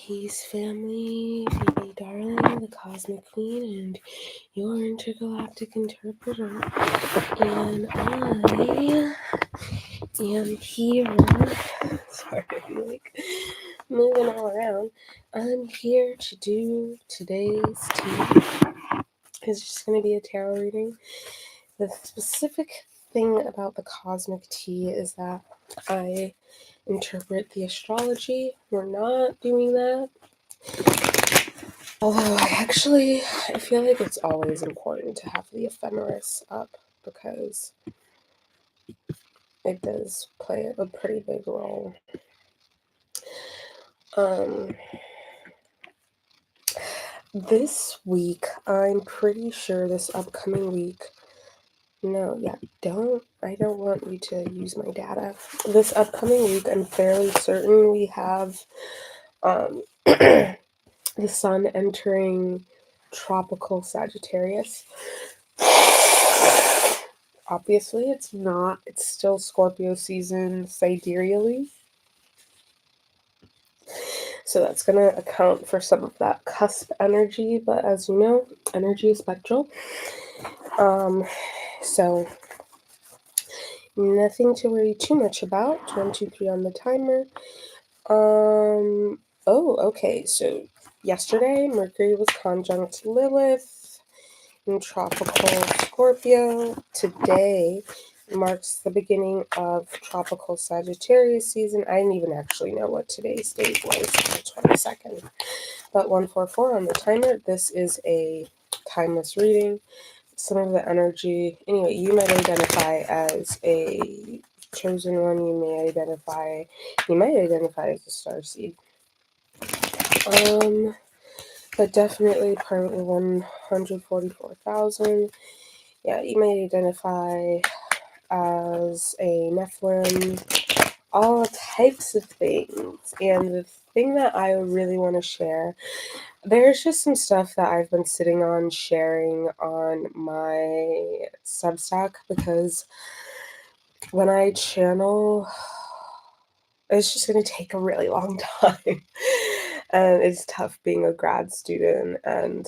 Peace, family, Vie Darling, the Cosmic Queen, and your intergalactic interpreter. And I am here. Sorry, I'm like moving all around. I'm here to do today's tea. It's just going to be a tarot reading. The specific thing about the cosmic tea is that I interpret the astrology. We're not doing that. Although I feel like it's always important to have the ephemeris up because it does play a pretty big role. This week, I'm pretty sure this upcoming week, I don't want you to use my data. This upcoming week, I'm fairly certain we have the sun entering tropical Sagittarius. Obviously, it's still Scorpio season sidereally. So that's going to account for some of that cusp energy, but as you know, energy is spectral. So nothing to worry too much about. 1, 2, 3 on the timer. Okay, so yesterday Mercury was conjunct Lilith in tropical Scorpio. Today marks the beginning of tropical Sagittarius season. I didn't even actually know what today's date was, the 22nd. But 144 on the timer. This is a timeless reading. Some of the energy, anyway, you might identify as a chosen one. You might identify as a starseed. But definitely part of the 144,000. Yeah, you may identify as a Nephilim, all types of things. And the thing that I really want to share, there's just some stuff that I've been sitting on sharing on my Substack, because when I channel, it's just going to take a really long time. And it's tough being a grad student and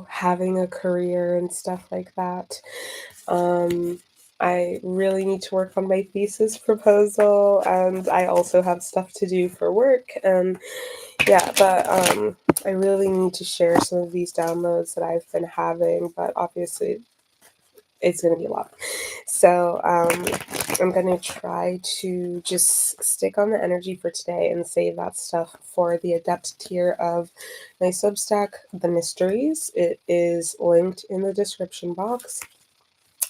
having a career and stuff like that. I really need to work on my thesis proposal, and I also have stuff to do for work, and I really need to share some of these downloads that I've been having, but obviously it's going to be a lot. So I'm going to try to just stick on the energy for today and save that stuff for the adept tier of my Substack, The Mysteries. It is linked in the description box.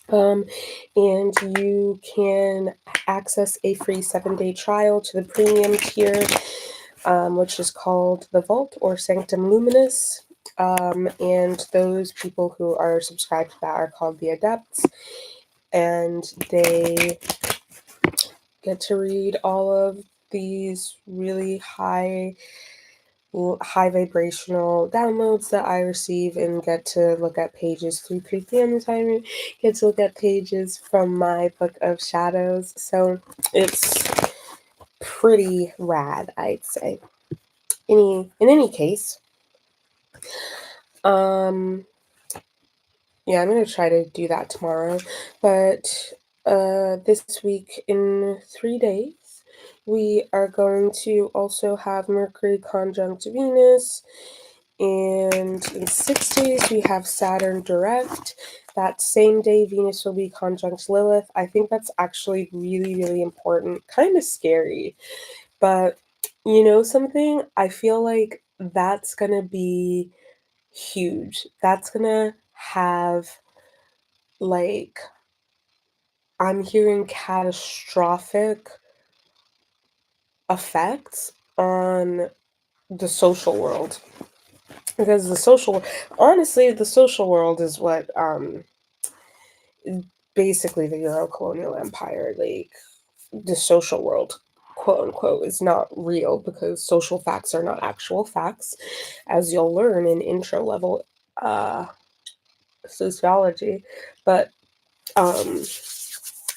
And you can access a free 7-day trial to the premium tier, which is called The Vault or Sanctum Luminous. And those people who are subscribed to that are called the Adepts, and they get to read all of these really high vibrational downloads that I receive, and get to look at pages 3 on the timer, get to look at pages from my book of shadows. So it's pretty rad, I'd say. In any case, I'm going to try to do that tomorrow. But this week, in 3 days, we are going to also have Mercury conjunct Venus. And in 6 days, we have Saturn direct. That same day, Venus will be conjunct Lilith. I think that's actually really, really important. Kind of scary. But you know something? I feel like that's going to be huge. That's going to have, I'm hearing catastrophic effects on the social world. Because the social world is what, basically the Euro-colonial empire, the social world, quote unquote, is not real, because social facts are not actual facts, as you'll learn in intro level sociology. But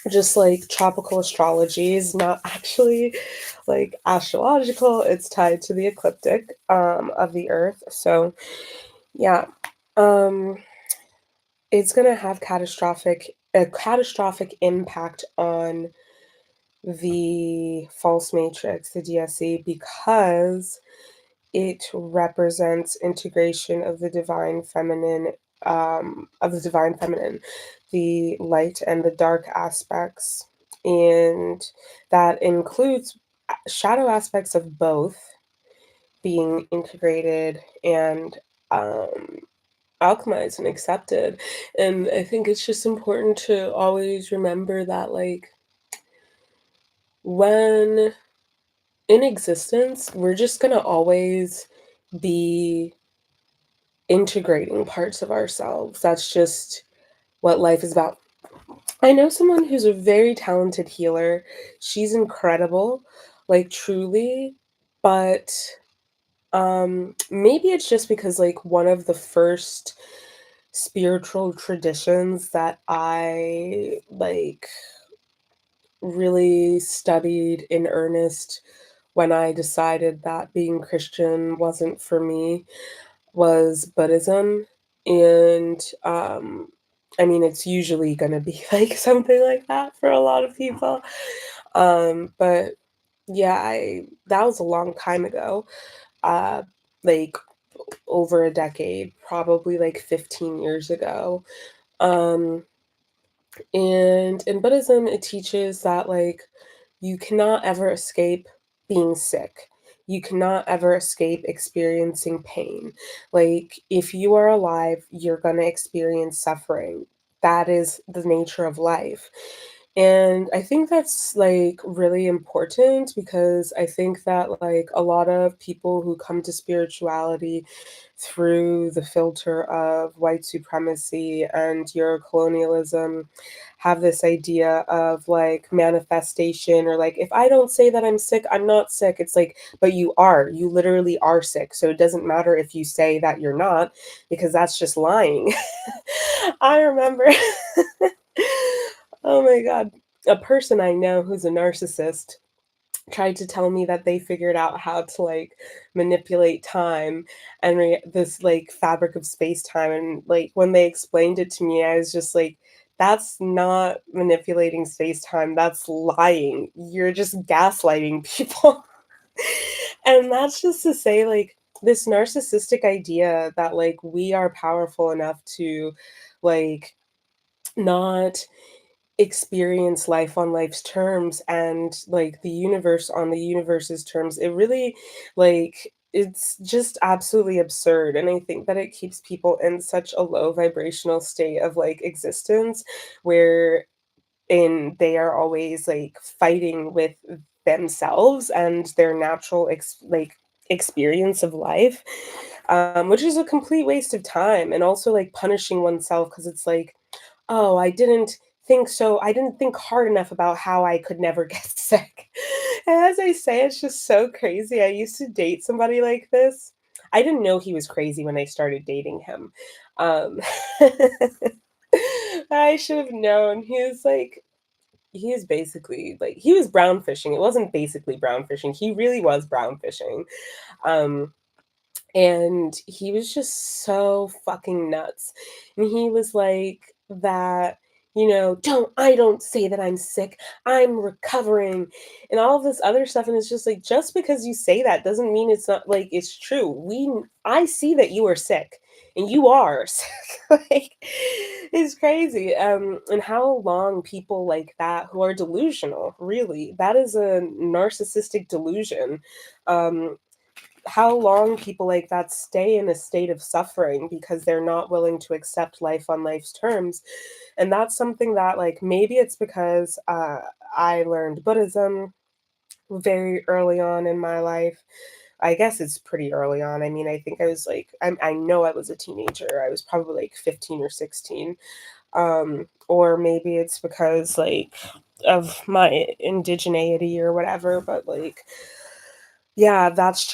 just like tropical astrology is not actually like astrological. It's tied to the ecliptic of the earth. So yeah, it's gonna have a catastrophic impact on the false matrix, the DSE, because it represents integration of the divine feminine, the light and the dark aspects, and that includes shadow aspects of both being integrated and alchemized and accepted. And I think it's just important to always remember that, like, when in existence, we're just gonna always be integrating parts of ourselves. That's just what life is about. I know someone who's a very talented healer. She's incredible, like truly, but maybe it's just because like one of the first spiritual traditions that I like really studied in earnest when I decided that being Christian wasn't for me was Buddhism. And I mean, it's usually going to be like something like that for a lot of people. But yeah, that was a long time ago. Like over a decade, probably like 15 years ago. Um, and in Buddhism, it teaches that like you cannot ever escape being sick. You cannot ever escape experiencing pain. Like, if you are alive, you're going to experience suffering. That is the nature of life. And I think that's like really important because I think that like a lot of people who come to spirituality through the filter of white supremacy and Eurocolonialism have this idea of like manifestation, or like, if I don't say that I'm sick, I'm not sick. It's like, but you are. You literally are sick. So it doesn't matter if you say that you're not, because that's just lying. I remember, oh my God, a person I know who's a narcissist tried to tell me that they figured out how to like manipulate time and this like fabric of space time, and like when they explained it to me, I was just like, that's not manipulating space time, that's lying. You're just gaslighting people. And that's just to say, like, this narcissistic idea that like we are powerful enough to like not experience life on life's terms and like the universe on the universe's terms, it really like it's just absolutely absurd. And I think that it keeps people in such a low vibrational state of like existence where in they are always like fighting with themselves and their natural experience of life, which is a complete waste of time, and also like punishing oneself because it's like, oh, I didn't think hard enough about how I could never get sick. And as I say, it's just so crazy. I used to date somebody like this. I didn't know he was crazy when I started dating him. Um, I should have known. He is basically like, he was brown fishing. It wasn't basically brown fishing. He really was brown fishing. Um, and he was just so fucking nuts. And he was like that, I don't say that I'm sick, I'm recovering, and all of this other stuff. And it's just like, just because you say that doesn't mean it's not like it's true. I see that you are sick, and you are sick. Like, it's crazy. And how long people like that who are delusional, really, that is a narcissistic delusion. Um, how long people like that stay in a state of suffering because they're not willing to accept life on life's terms. And that's something that like maybe it's because I learned Buddhism very early on in my life. I guess it's pretty early on. I mean, I think I was like, I know I was a teenager. I was probably like 15 or 16. Or maybe it's because like of my indigeneity or whatever, but like, yeah, that's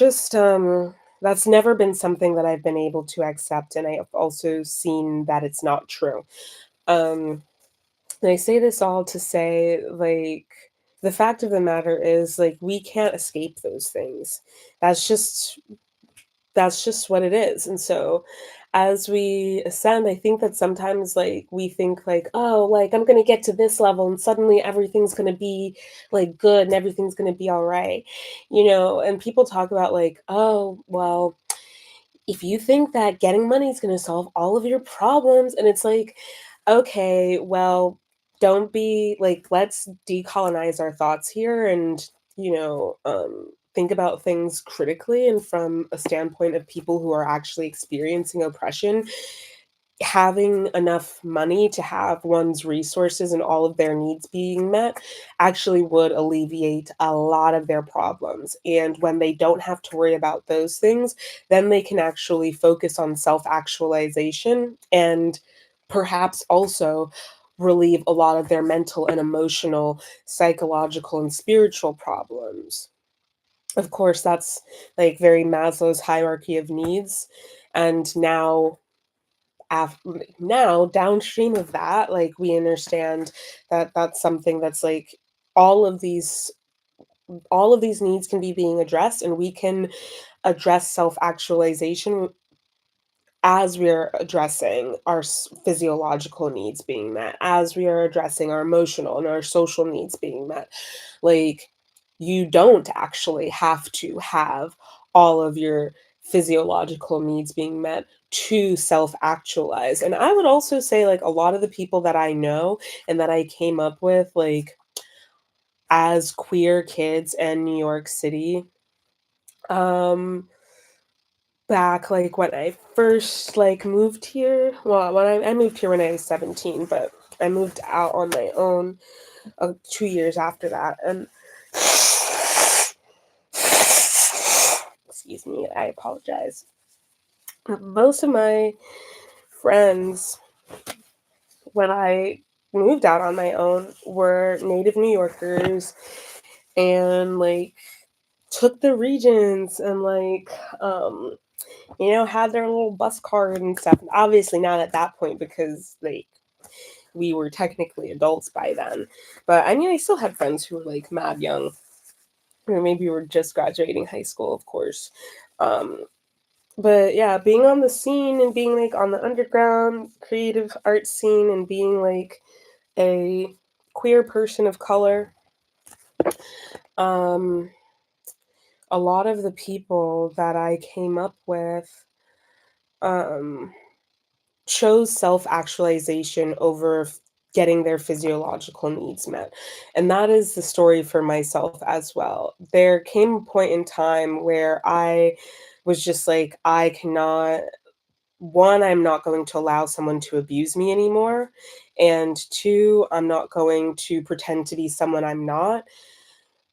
never been something that I've been able to accept, and I have also seen that it's not true. Um, And I say this all to say, like, the fact of the matter is, like, we can't escape those things. That's just that's just what it is. And so as we ascend, I think that sometimes like we think like, oh, like I'm gonna get to this level and suddenly everything's gonna be like good and everything's gonna be all right. And people talk about like, oh, well, if you think that getting money is going to solve all of your problems, and it's like, okay, well, don't be like, let's decolonize our thoughts here and, think about things critically and from a standpoint of people who are actually experiencing oppression. Having enough money to have one's resources and all of their needs being met actually would alleviate a lot of their problems. And when they don't have to worry about those things, then they can actually focus on self actualization and perhaps also relieve a lot of their mental and emotional, psychological, and spiritual problems. Of course, that's like very Maslow's hierarchy of needs. And now downstream of that, like, we understand that that's something that's like all of these all of these needs can be being addressed, and we can address self-actualization as we are addressing our physiological needs being met, as we are addressing our emotional and our social needs being met. Like, you don't actually have to have all of your physiological needs being met to self actualize. And I would also say, like, a lot of the people that I know and that I came up with, like, as queer kids in New York City, um, back, like, when I first, like, moved here. Well, when I moved here when I was 17, but I moved out on my own, 2 years after that, and excuse me, I apologize. Most of my friends, when I moved out on my own, were native New Yorkers and, like, took the regions and, like, had their little bus card and stuff. Obviously not at that point because, like, we were technically adults by then. But I mean, I still had friends who were like mad young, or maybe were just graduating high school, of course. Um, but yeah, being on the scene and being like on the underground creative art scene and being like a queer person of color, um, a lot of the people that I came up with um, chose self-actualization over getting their physiological needs met. And that is the story for myself as well. There came a point in time where I was just like, I cannot, one, I'm not going to allow someone to abuse me anymore. And two, I'm not going to pretend to be someone I'm not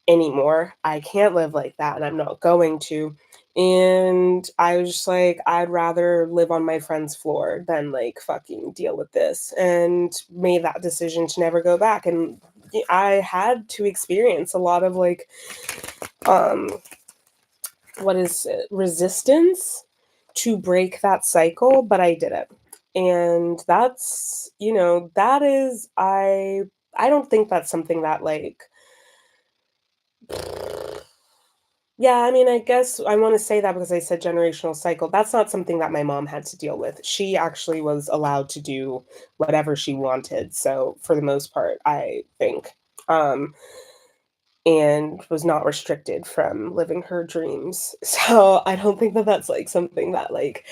anymore. I can't live like that and I'm not going to. And I was just like, I'd rather live on my friend's floor than like fucking deal with this, and made that decision to never go back. And I had to experience a lot of like, um, what is it, resistance to break that cycle, but I did it. And that's, that is, I don't think that's something that like, yeah, I mean, I guess I wanna say that because I said generational cycle. That's not something that my mom had to deal with. She actually was allowed to do whatever she wanted, so for the most part, I think, um, and was not restricted from living her dreams. So, I don't think that that's, like, something that, like,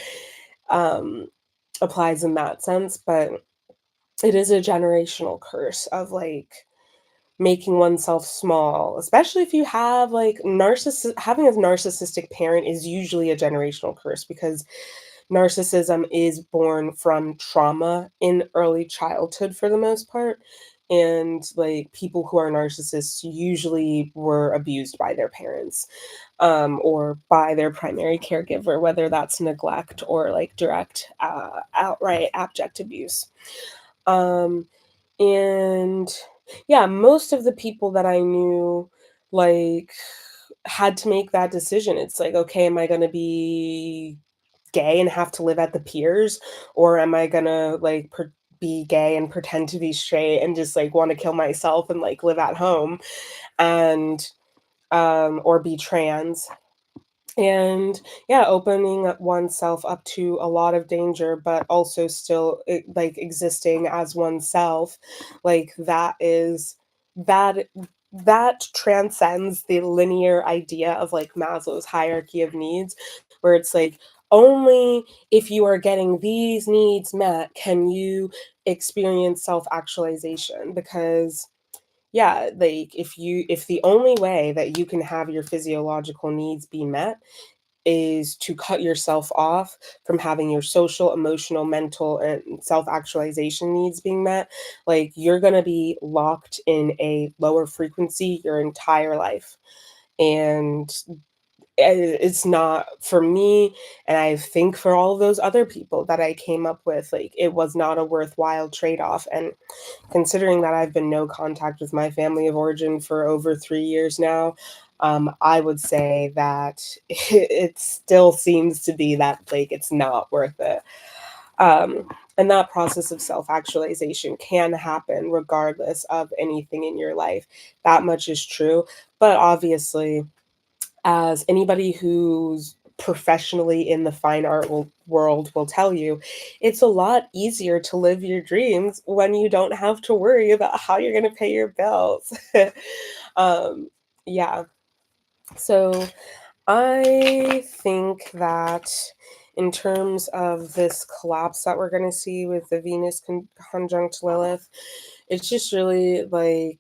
um, applies in that sense, but it is a generational curse of, like, making oneself small, especially if you have like having a narcissistic parent is usually a generational curse because narcissism is born from trauma in early childhood for the most part. And like people who are narcissists usually were abused by their parents, or by their primary caregiver, whether that's neglect or like direct, outright abject abuse. Um, and yeah, most of the people that I knew, like, had to make that decision. It's like, okay, am I gonna be gay and have to live at the piers, or am I gonna like be gay and pretend to be straight and just like want to kill myself and like live at home and or be trans. And yeah, opening up oneself up to a lot of danger, but also still like existing as oneself, like that that transcends the linear idea of like Maslow's hierarchy of needs, where it's like only if you are getting these needs met can you experience self-actualization. Because yeah, like if the only way that you can have your physiological needs be met is to cut yourself off from having your social, emotional, mental, and self-actualization needs being met, like you're going to be locked in a lower frequency your entire life. And it's not for me, and I think for all of those other people that I came up with, like it was not a worthwhile trade-off. And considering that I've been no contact with my family of origin for over 3 years now, I would say that it still seems to be that like it's not worth it. And that process of self-actualization can happen regardless of anything in your life. That much is true. But obviously, as anybody who's professionally in the fine art world will tell you, it's a lot easier to live your dreams when you don't have to worry about how you're going to pay your bills. um, yeah. So I think that in terms of this collapse that we're going to see with the Venus conjunct Lilith, it's just really like,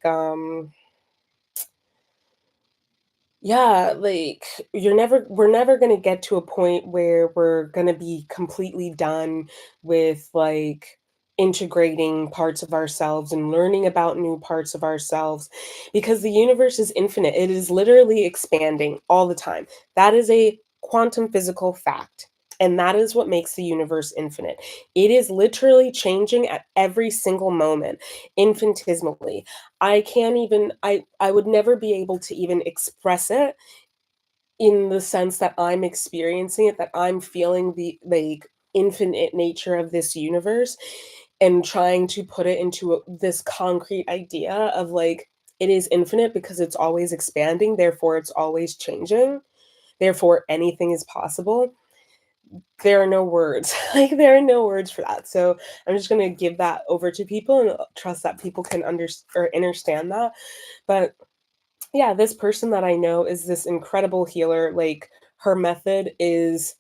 yeah, like we're never going to get to a point where we're going to be completely done with like integrating parts of ourselves and learning about new parts of ourselves, because the universe is infinite. It is literally expanding all the time. That is a quantum physical fact. And that is what makes the universe infinite. It is literally changing at every single moment, infinitesimally. I can't even I would never be able to even express it in the sense that I'm experiencing it, that I'm feeling the like infinite nature of this universe and trying to put it into this concrete idea of like it is infinite because it's always expanding, therefore it's always changing, therefore anything is possible. There are no words. Like there are no words for that. So I'm just going to give that over to people and trust that people can understand that. But yeah, this person that I know is this incredible healer. Like her method is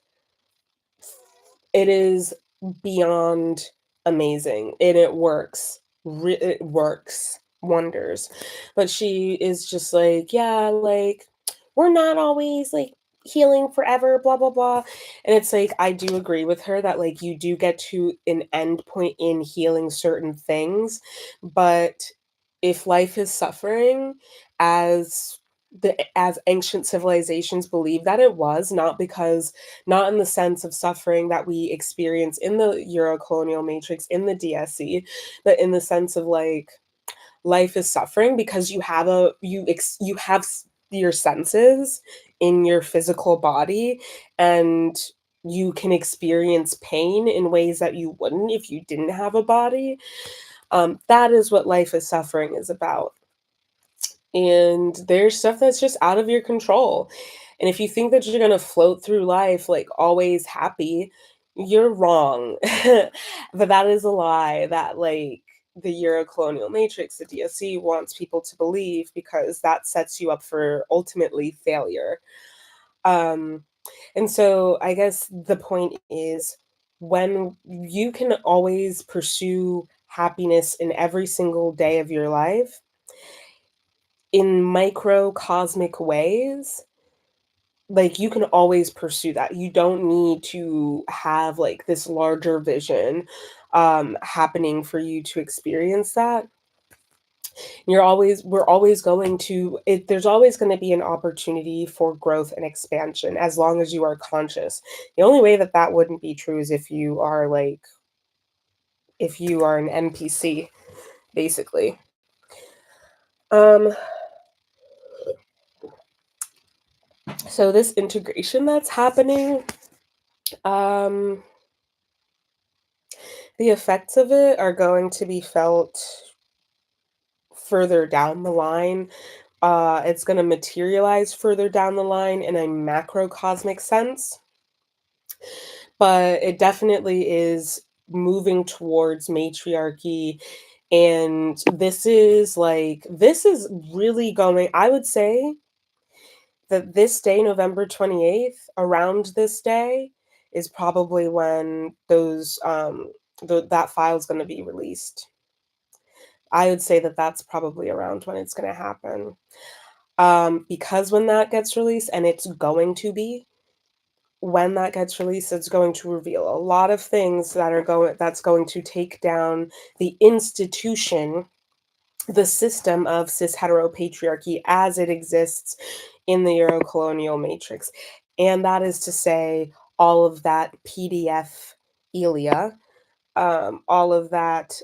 it is beyond amazing. And it works. It works wonders. But she is just like, yeah, like we're not always like healing forever, blah blah blah. And it's like I do agree with her that like you do get to an end point in healing certain things, but if life is suffering, as as ancient civilizations believe that it was, not in the sense of suffering that we experience in the Euro-colonial matrix, in the DSC, but in the sense of like life is suffering because you have your senses in your physical body, and you can experience pain in ways that you wouldn't if you didn't have a body. That is what life is suffering is about. And there's stuff that's just out of your control. And if you think that you're going to float through life like always happy, you're wrong. But that is a lie that like the Euro-colonial matrix, the DSC, wants people to believe, because that sets you up for ultimately failure. Um, and so I guess the point is, when you can always pursue happiness in every single day of your life, in microcosmic ways, like you can always pursue that. You don't need to have like this larger vision happening for you to experience that. We're always going to it, there's always going to be an opportunity for growth and expansion as long as you are conscious. The only way that that wouldn't be true is if you are an NPC, basically. um so this integration that's happening, um The effects of it are going to be felt further down the line. It's going to materialize further down the line in a macrocosmic sense, but it definitely is moving towards matriarchy. And this is really going, I would say that this day, November 28th, around this day, is probably when that file is going to be released. I would say that that's probably around when it's going to happen. Because when that gets released, and it's going to be, when that gets released, it's going to reveal a lot of things that's going to take down the institution, the system of cis heteropatriarchy as it exists in the Euro-colonial matrix. And that is to say, all of that PDF Elia, all of that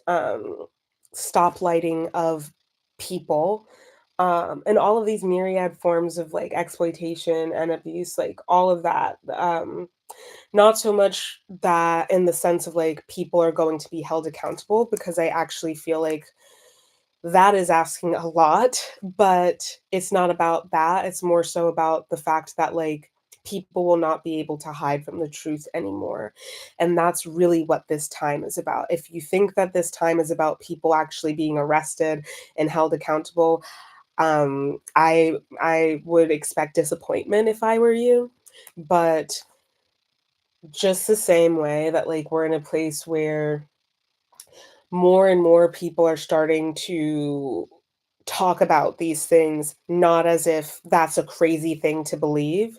stoplighting of people, and all of these myriad forms of like exploitation and abuse, like all of that. Not so much that in the sense of like people are going to be held accountable, because I actually feel like that is asking a lot, but it's not about that. It's more so about the fact that like people will not be able to hide from the truth anymore. And that's really what this time is about. If you think that this time is about people actually being arrested and held accountable, I would expect disappointment if I were you. But just the same way that like we're in a place where more and more people are starting to talk about these things, not as if that's a crazy thing to believe.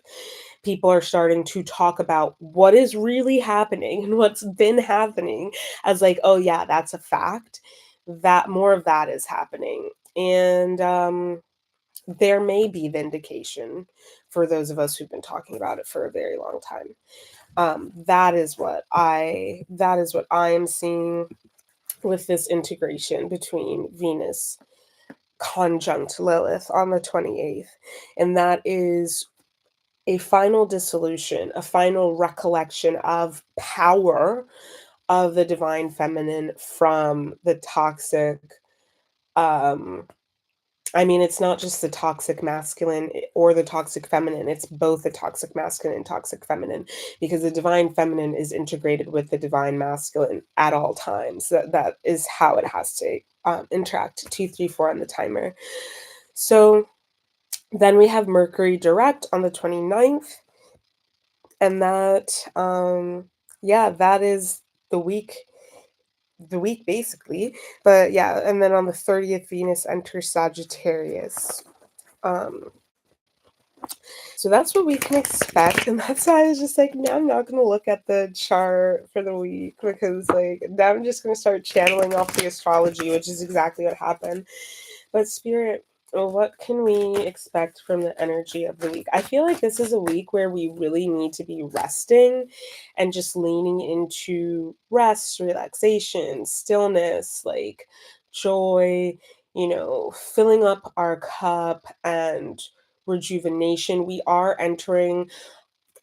People are starting to talk about what is really happening and what's been happening as like, oh yeah, that's a fact. That more of that is happening. And there may be vindication for those of us who've been talking about it for a very long time. That is what I am seeing with this integration between Venus conjunct Lilith on the 28th. And that is a final dissolution, a final recollection of power of the divine feminine from the toxic, I mean, it's not just the toxic masculine or the toxic feminine, it's both the toxic masculine and toxic feminine, because the divine feminine is integrated with the divine masculine at all times. That is how it has to interact. 2, 3, 4 on the timer. So then we have Mercury direct on the 29th. And that, yeah, that is the week basically. But yeah, and then on the 30th, Venus enters Sagittarius. Um, so that's what we can expect, and that's why I was just like, no, I'm not going to look at the chart for the week, because like now I'm just going to start channeling off the astrology, which is exactly what happened. But Spirit, what can we expect from the energy of the week? I feel like this is a week where we really need to be resting and just leaning into rest, relaxation, stillness, like joy, filling up our cup and rejuvenation. We are entering,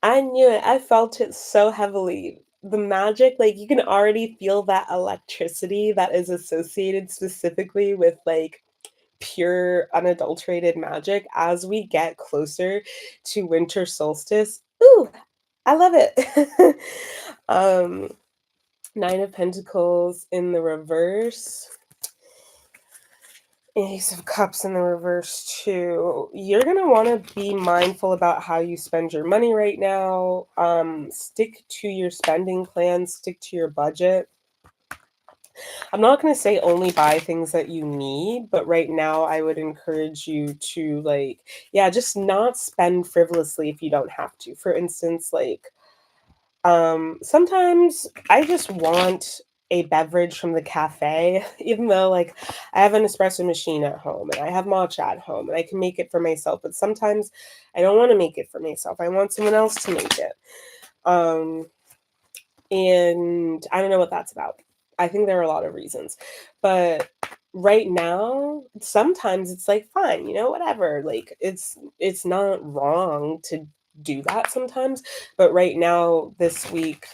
I knew it, I felt it so heavily. The magic, like you can already feel that electricity that is associated specifically with like pure unadulterated magic as we get closer to winter solstice. Ooh, I love it. um 9 of Pentacles in the reverse, Ace of Cups in the reverse too. You're going to want to be mindful about how you spend your money right now. Stick to your spending plan, stick to your budget. I'm not going to say only buy things that you need, but right now I would encourage you to like, yeah, just not spend frivolously if you don't have to. For instance, like, sometimes I just want a beverage from the cafe, even though like I have an espresso machine at home and I have matcha at home and I can make it for myself. But sometimes I don't want to make it for myself. I want someone else to make it. And I don't know what that's about. I think there are a lot of reasons. But right now, sometimes it's like, fine, whatever. Like it's not wrong to do that sometimes. But right now, this week,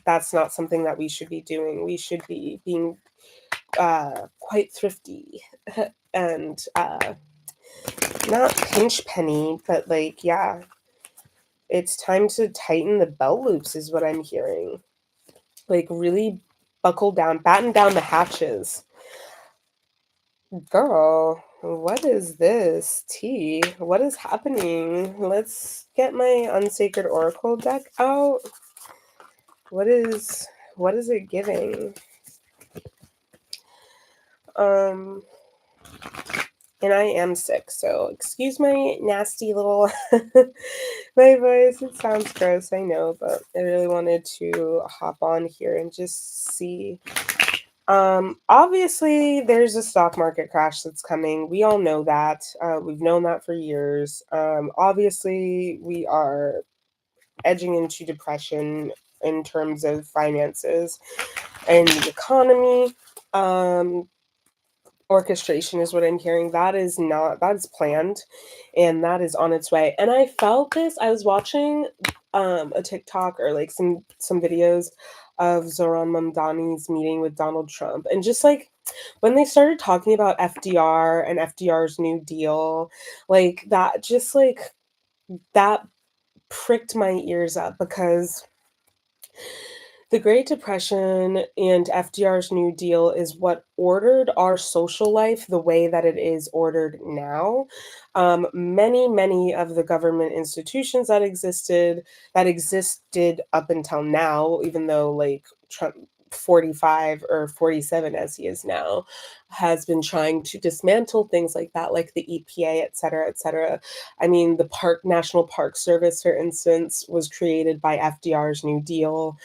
that's not something that we should be doing. We should be being quite thrifty and not pinch penny, but like, yeah, it's time to tighten the belt loops is what I'm hearing. Like, really buckle down, batten down the hatches. Girl, what is this tea? What is happening? Let's get my Unsacred Oracle deck out. What is it giving? And I am sick, so excuse my nasty little my voice. It sounds gross, I know, but I really wanted to hop on here and just see. Obviously there's a stock market crash that's coming. We all know that. We've known that for years. Obviously we are edging into depression in terms of finances and the economy. Orchestration is what I'm hearing. That is planned, and that is on its way. And I felt this. I was watching a TikTok or like some videos of Zoran Mamdani's meeting with Donald Trump, and just like when they started talking about FDR and FDR's New Deal, like that, just like that pricked my ears up, because the Great Depression and FDR's New Deal is what ordered our social life the way that it is ordered now. Many of the government institutions that existed up until now, even though like Trump 45 or 47 as he is now, has been trying to dismantle things like that, like the EPA, et cetera, et cetera. I mean, the National Park Service, for instance, was created by FDR's New Deal.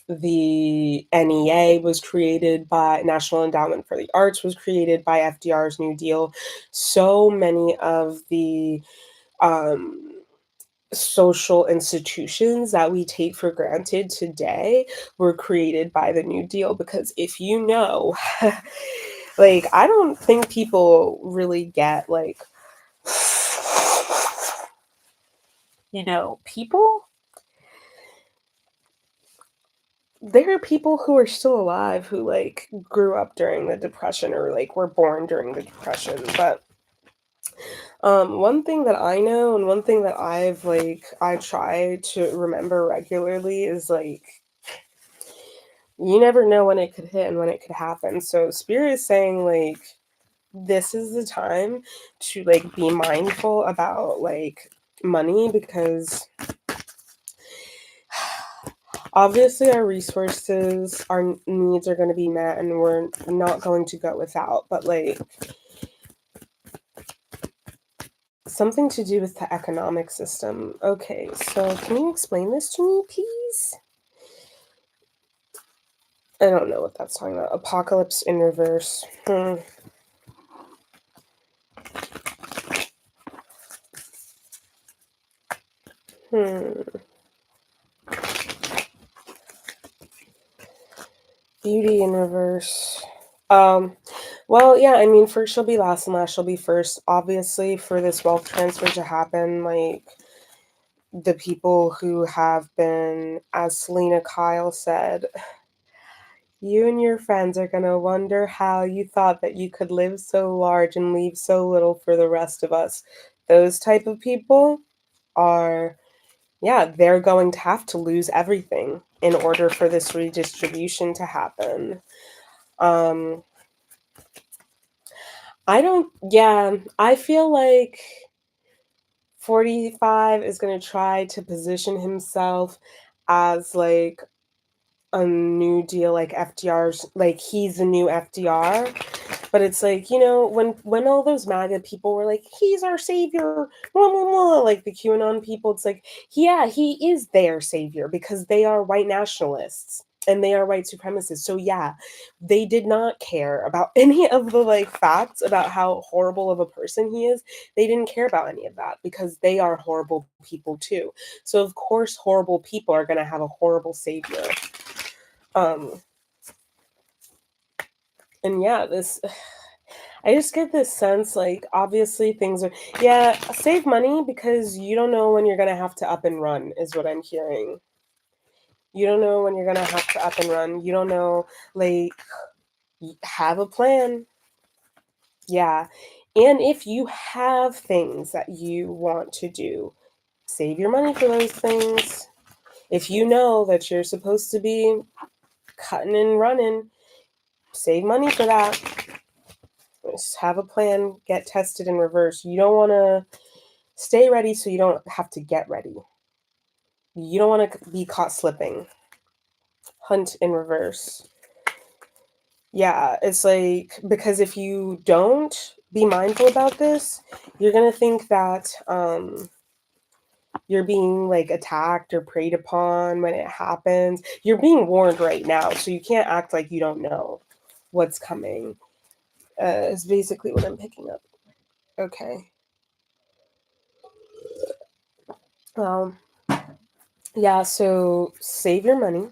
The NEA was created by National Endowment for the Arts, was created by FDR's New Deal. So many of the social institutions that we take for granted today were created by the New Deal, because if you know, like, I don't think people really get, like, people. There are people who are still alive who like grew up during the Depression or like were born during the Depression. But one thing that I know, and one thing that I try to remember regularly is like, you never know when it could hit and when it could happen. So Spirit is saying like, this is the time to like be mindful about like money, because obviously our resources, our needs are going to be met, and we're not going to go without, but like something to do with the economic system. Okay, so can you explain this to me, please? I don't know what that's talking about. Apocalypse in reverse. Beauty in reverse. Well, yeah, I mean, first shall be last and last shall be first. Obviously, for this wealth transfer to happen, like, the people who have been, as 𝗪cie𝗫𝗀 said, you and your friends are going to wonder how you thought that you could live so large and leave so little for the rest of us. Those type of people are, yeah, they're going to have to lose everything in order for this redistribution to happen. I feel like 45 is going to try to position himself as like a New Deal, like FDR's, like he's the new FDR. But it's like, when all those MAGA people were like, he's our savior, blah, blah, blah, like the QAnon people, it's like, yeah, he is their savior because they are white nationalists and they are white supremacists. So yeah, they did not care about any of the like facts about how horrible of a person he is. They didn't care about any of that because they are horrible people too. So of course, horrible people are going to have a horrible savior. And yeah, I just get this sense, like, obviously things are, yeah, save money because you don't know when you're gonna have to up and run, is what I'm hearing. You don't know when you're gonna have to up and run. You don't know, like, have a plan. Yeah. And if you have things that you want to do, save your money for those things. If you know that you're supposed to be cutting and running, save money for that. Just have a plan, get tested in reverse. You don't want to stay ready so you don't have to get ready. You don't want to be caught slipping. Hunt in reverse. Yeah, it's like, because if you don't be mindful about this, you're going to think that you're being like attacked or preyed upon when it happens. You're being warned right now, so you can't act like you don't know what's coming. Is basically what I'm picking up. Okay. Yeah, so save your money.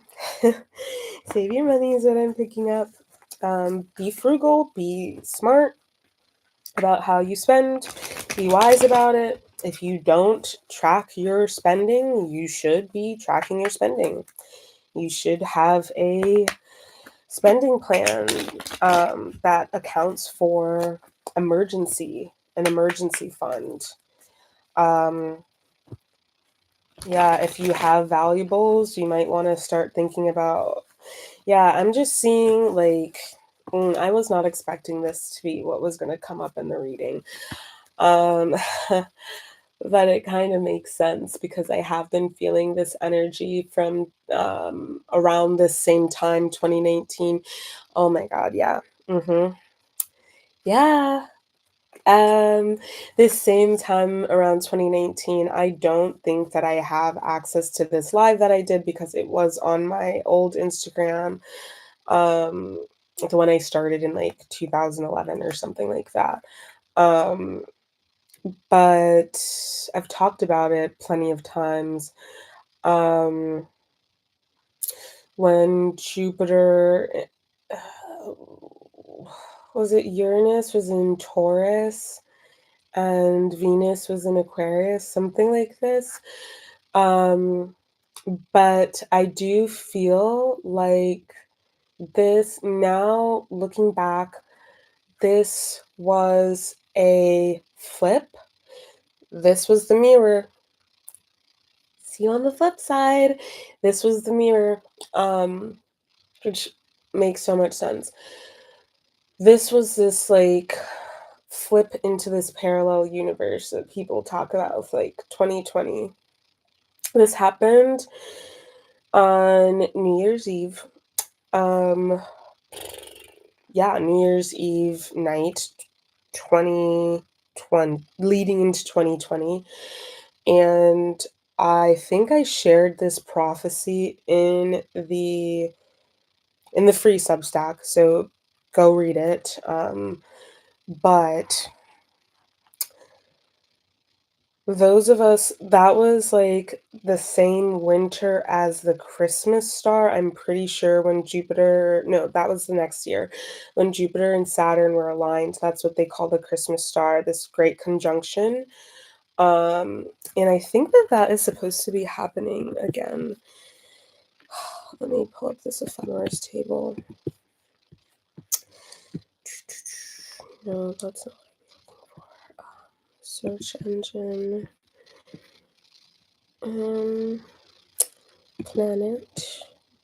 Save your money is what I'm picking up. Be frugal, be smart about how you spend, be wise about it. If you don't track your spending, you should be tracking your spending. You should have a spending plan that accounts for an emergency fund. Yeah, if you have valuables, you might want to start thinking about, yeah, I'm just seeing like, I was not expecting this to be what was going to come up in the reading. But it kind of makes sense because I have been feeling this energy from around this same time, 2019. Oh my God, yeah. Yeah. This same time around 2019, I don't think that I have access to this live that I did because it was on my old Instagram, the one I started in like 2011 or something like that. But I've talked about it plenty of times. When Jupiter, was it Uranus was in Taurus and Venus was in Aquarius, something like this. But I do feel like this, now looking back, this was a flip. This was the mirror. See, on the flip side, this was the mirror, which makes so much sense. This was this like flip into this parallel universe that people talk about with like 2020. This happened on New Year's Eve. Yeah, New Year's Eve night, 2020, leading into 2020. And I think I shared this prophecy in the free Substack, so go read it. But those of us, that was like the same winter as the Christmas star. I'm pretty sure when Jupiter, no, that was the next year, when Jupiter and Saturn were aligned. That's what they call the Christmas star, this great conjunction. And I think that that is supposed to be happening again. Let me pull up this ephemeris table. No, that's not what I'm looking for. Search engine. Planet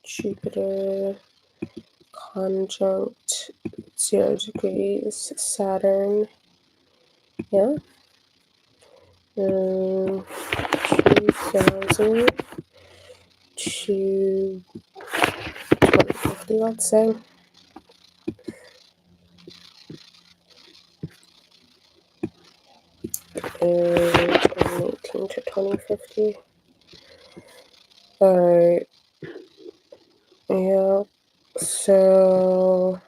Jupiter conjunct 0 degrees Saturn. Yeah. 2000 to 2050, let's say. And 2018 to 2050. Alright. Yeah. So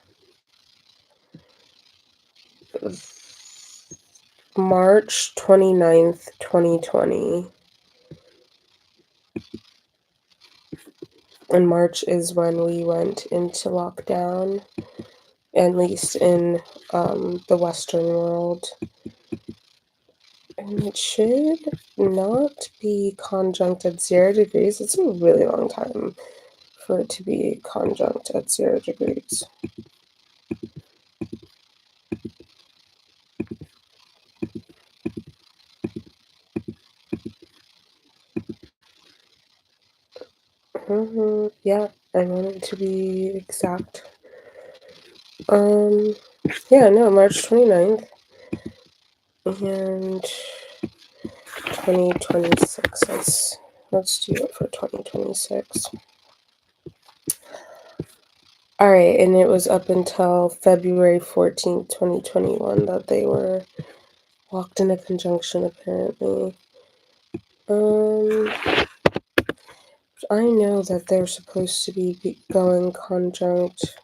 March 29th, 2020. And March is when we went into lockdown. at least in the Western world. And it should not be conjunct at 0 degrees. It's a really long time for it to be conjunct at 0 degrees. Yeah, I want it to be exact. Yeah, no, March 29th and 2026. Let's do it for 2026. All right, and it was up until February 14th, 2021 that they were locked in a conjunction, apparently. I know that they're supposed to be going conjunct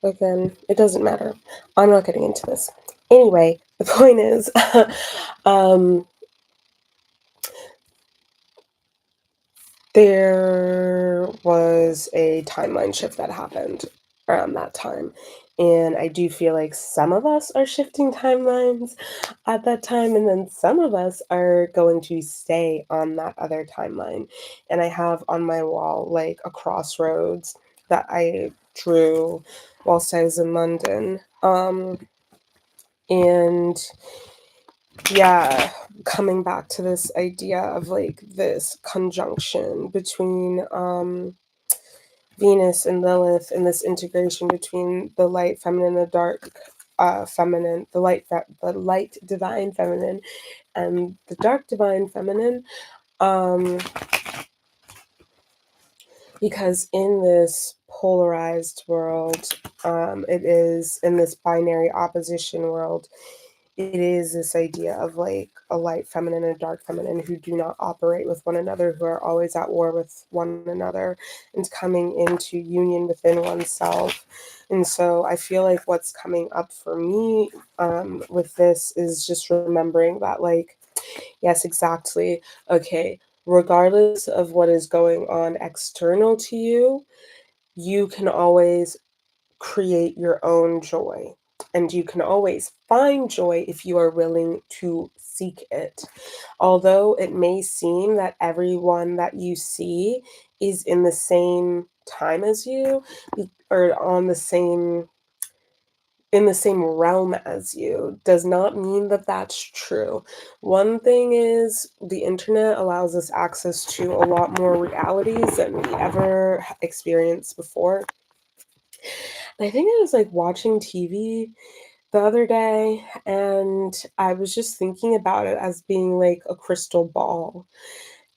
again. It doesn't matter. I'm not getting into this. Anyway, the point is, there was a timeline shift that happened around that time. And I do feel like some of us are shifting timelines at that time, and then some of us are going to stay on that other timeline. And I have on my wall like a crossroads that I drew whilst I was in London. And yeah, coming back to this idea of like this conjunction between Venus and Lilith, and this integration between the light feminine and the dark feminine, the light divine feminine and the dark divine feminine, because in this polarized world, it is in this binary opposition world, it is this idea of like a light feminine and a dark feminine who do not operate with one another, who are always at war with one another, and coming into union within oneself. And so I feel like what's coming up for me with this is just remembering that, like, yes, exactly. Okay, regardless of what is going on external to you, you can always create your own joy. And you can always find joy if you are willing to seek it. Although it may seem that everyone that you see is in the same time as you, or in the same realm as you, does not mean that that's true. One thing is, the internet allows us access to a lot more realities than we ever experienced before. I think I was like watching TV the other day, and I was just thinking about it as being like a crystal ball.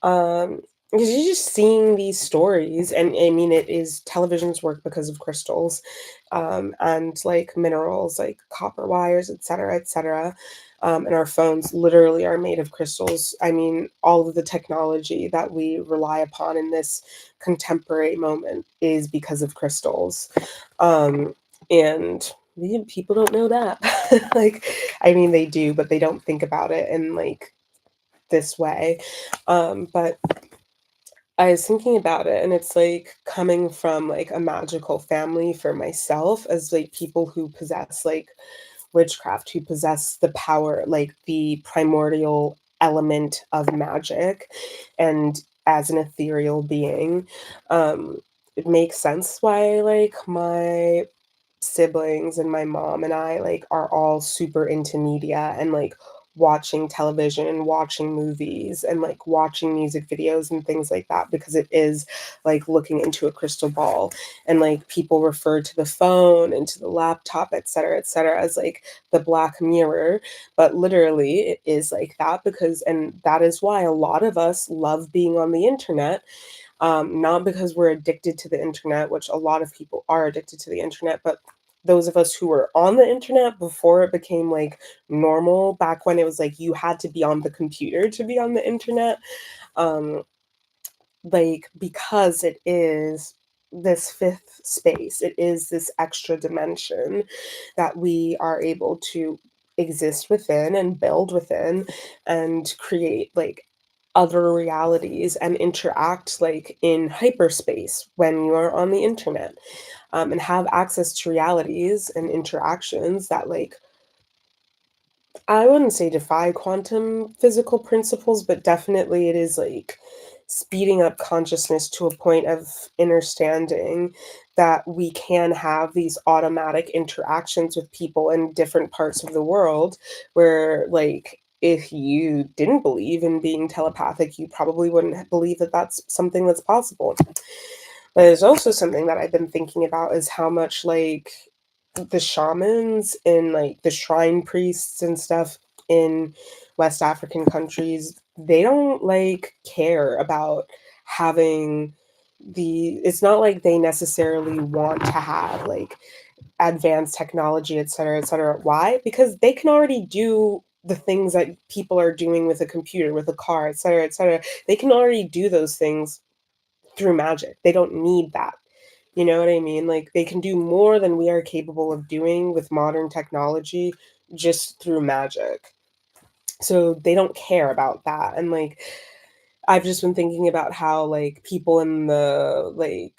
Because you're just seeing these stories, and I mean, it is television's work because of crystals, and like minerals, like copper wires, etc., etc. And our phones literally are made of crystals. I mean, all of the technology that we rely upon in this contemporary moment is because of crystals. And people don't know that. Like, I mean, they do, but they don't think about it in like this way. But I was thinking about it, and it's like coming from like a magical family for myself, as like people who possess like witchcraft, who possess the power, like the primordial element of magic, and as an ethereal being, it makes sense why like my siblings and my mom and I like are all super into media and like watching television and watching movies and like watching music videos and things like that, because it is like looking into a crystal ball. And like people refer to the phone and to the laptop, etc., as like the black mirror, but literally it is like that, because and that is why a lot of us love being on the internet. Not because we're addicted to the internet, which a lot of people are addicted to the internet, but those of us who were on the internet before it became like normal, back when it was like you had to be on the computer to be on the internet, like, because it is this fifth space, it is this extra dimension that we are able to exist within and build within and create like other realities and interact like in hyperspace when you are on the internet, and have access to realities and interactions that like I wouldn't say defy quantum physical principles, but definitely it is like speeding up consciousness to a point of understanding that we can have these automatic interactions with people in different parts of the world where like if you didn't believe in being telepathic, you probably wouldn't believe that that's something that's possible. But there's also something that I've been thinking about is how much like the shamans and like the shrine priests and stuff in West African countries, they don't like care about having it's not like they necessarily want to have like advanced technology, et cetera, et cetera. Why? Because they can already do the things that people are doing with a computer, with a car, et cetera, et cetera. They can already do those things through magic. They don't need that. You know what I mean? Like they can do more than we are capable of doing with modern technology just through magic. So they don't care about that. And like I've just been thinking about how like people in the like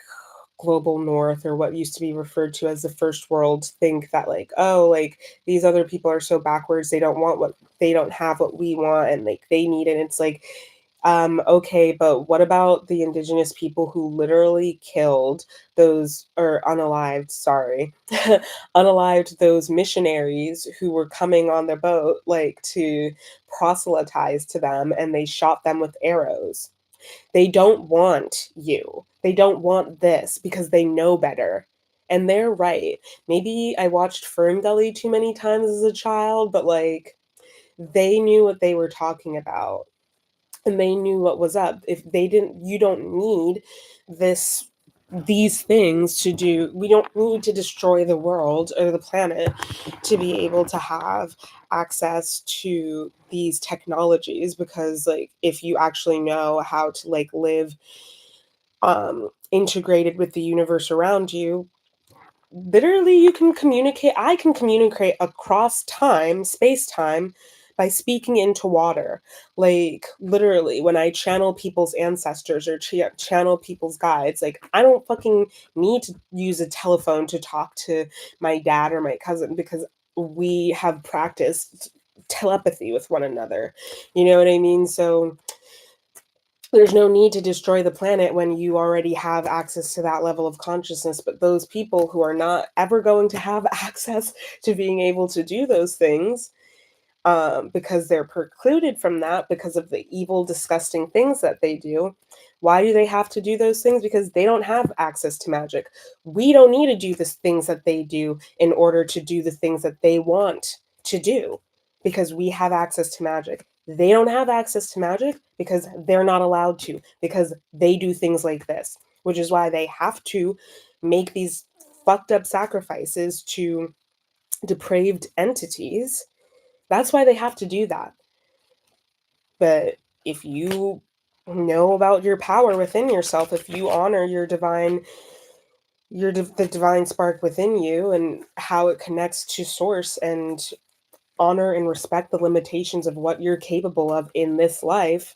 global north, or what used to be referred to as the first world, think that like, oh, like these other people are so backwards, they don't have what we want, and like they need it. It's like okay, but what about the indigenous people who literally killed those, or unalived, sorry, unalived those missionaries who were coming on their boat, like to proselytize to them, and they shot them with arrows? They don't want you. They don't want this because they know better. And they're right. Maybe I watched Fern Gully too many times as a child, but like they knew what they were talking about and they knew what was up. If they didn't, you don't need this these things to do. We don't need to destroy the world or the planet to be able to have access to these technologies, because like if you actually know how to like live integrated with the universe around you, literally you can communicate. I can communicate across time, space time, by speaking into water. Like literally when I channel people's ancestors or channel people's guides, like I don't fucking need to use a telephone to talk to my dad or my cousin, because we have practiced telepathy with one another. You know what I mean? So there's no need to destroy the planet when you already have access to that level of consciousness. But those people who are not ever going to have access to being able to do those things, because they're precluded from that because of the evil, disgusting things that they do. Why do they have to do those things? Because they don't have access to magic. We don't need to do the things that they do in order to do the things that they want to do, because we have access to magic. They don't have access to magic because they're not allowed to, because they do things like this, which is why they have to make these fucked up sacrifices to depraved entities. That's why they have to do that. But if you know about your power within yourself, if you honor your divine, the divine spark within you and how it connects to source, and honor and respect the limitations of what you're capable of in this life,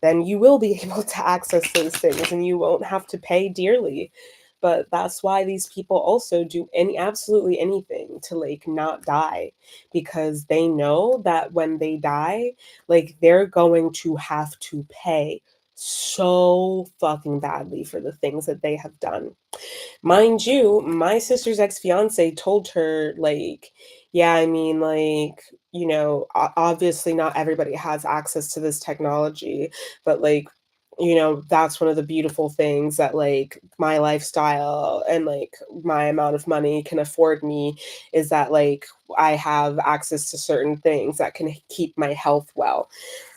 then you will be able to access those things and you won't have to pay dearly. But that's why these people also do absolutely anything to like not die, because they know that when they die, like they're going to have to pay so fucking badly for the things that they have done. Mind you, my sister's ex-fiance told her, like, yeah, I mean, like, you know, obviously not everybody has access to this technology, but like, you know, that's one of the beautiful things that like my lifestyle and like my amount of money can afford me, is that like I have access to certain things that can keep my health well.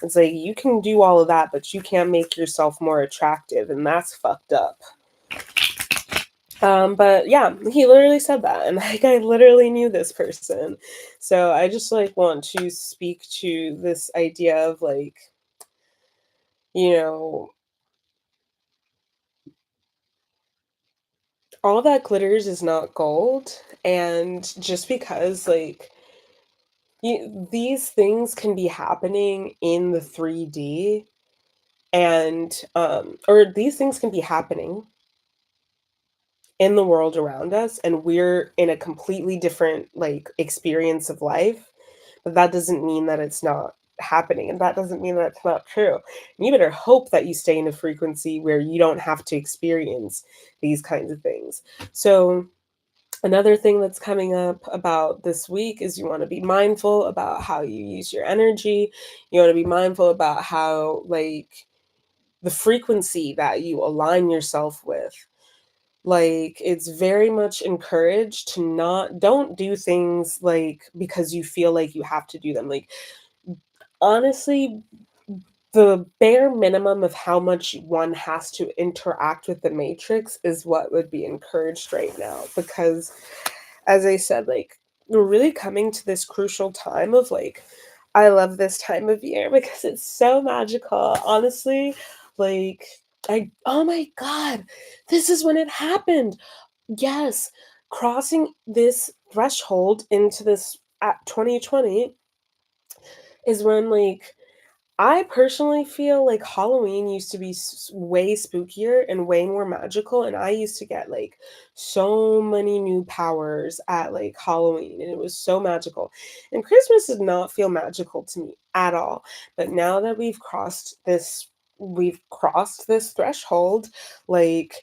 It's like you can do all of that, but you can't make yourself more attractive, and that's fucked up. But yeah, he literally said that, and like I literally knew this person. So I just like want to speak to this idea of like, you know, all that glitters is not gold. And just because like these things can be happening in the 3D, and or these things can be happening in the world around us, and we're in a completely different like experience of life, but that doesn't mean that it's not happening, and that doesn't mean that it's not true. And you better hope that you stay in a frequency where you don't have to experience these kinds of things. So another thing that's coming up about this week is you want to be mindful about how you use your energy. You want to be mindful about how, like, the frequency that you align yourself with. Like, it's very much encouraged to don't do things like because you feel like you have to do them. Like, honestly, the bare minimum of how much one has to interact with the matrix is what would be encouraged right now, because as I said, like, we're really coming to this crucial time of like, I love this time of year because it's so magical. Honestly, like, oh my God, this is when it happened. Yes, crossing this threshold into this at 2020 is when, like, I personally feel like Halloween used to be way spookier and way more magical, and I used to get like so many new powers at like Halloween, and it was so magical. And Christmas did not feel magical to me at all. But now that we've crossed this threshold, like,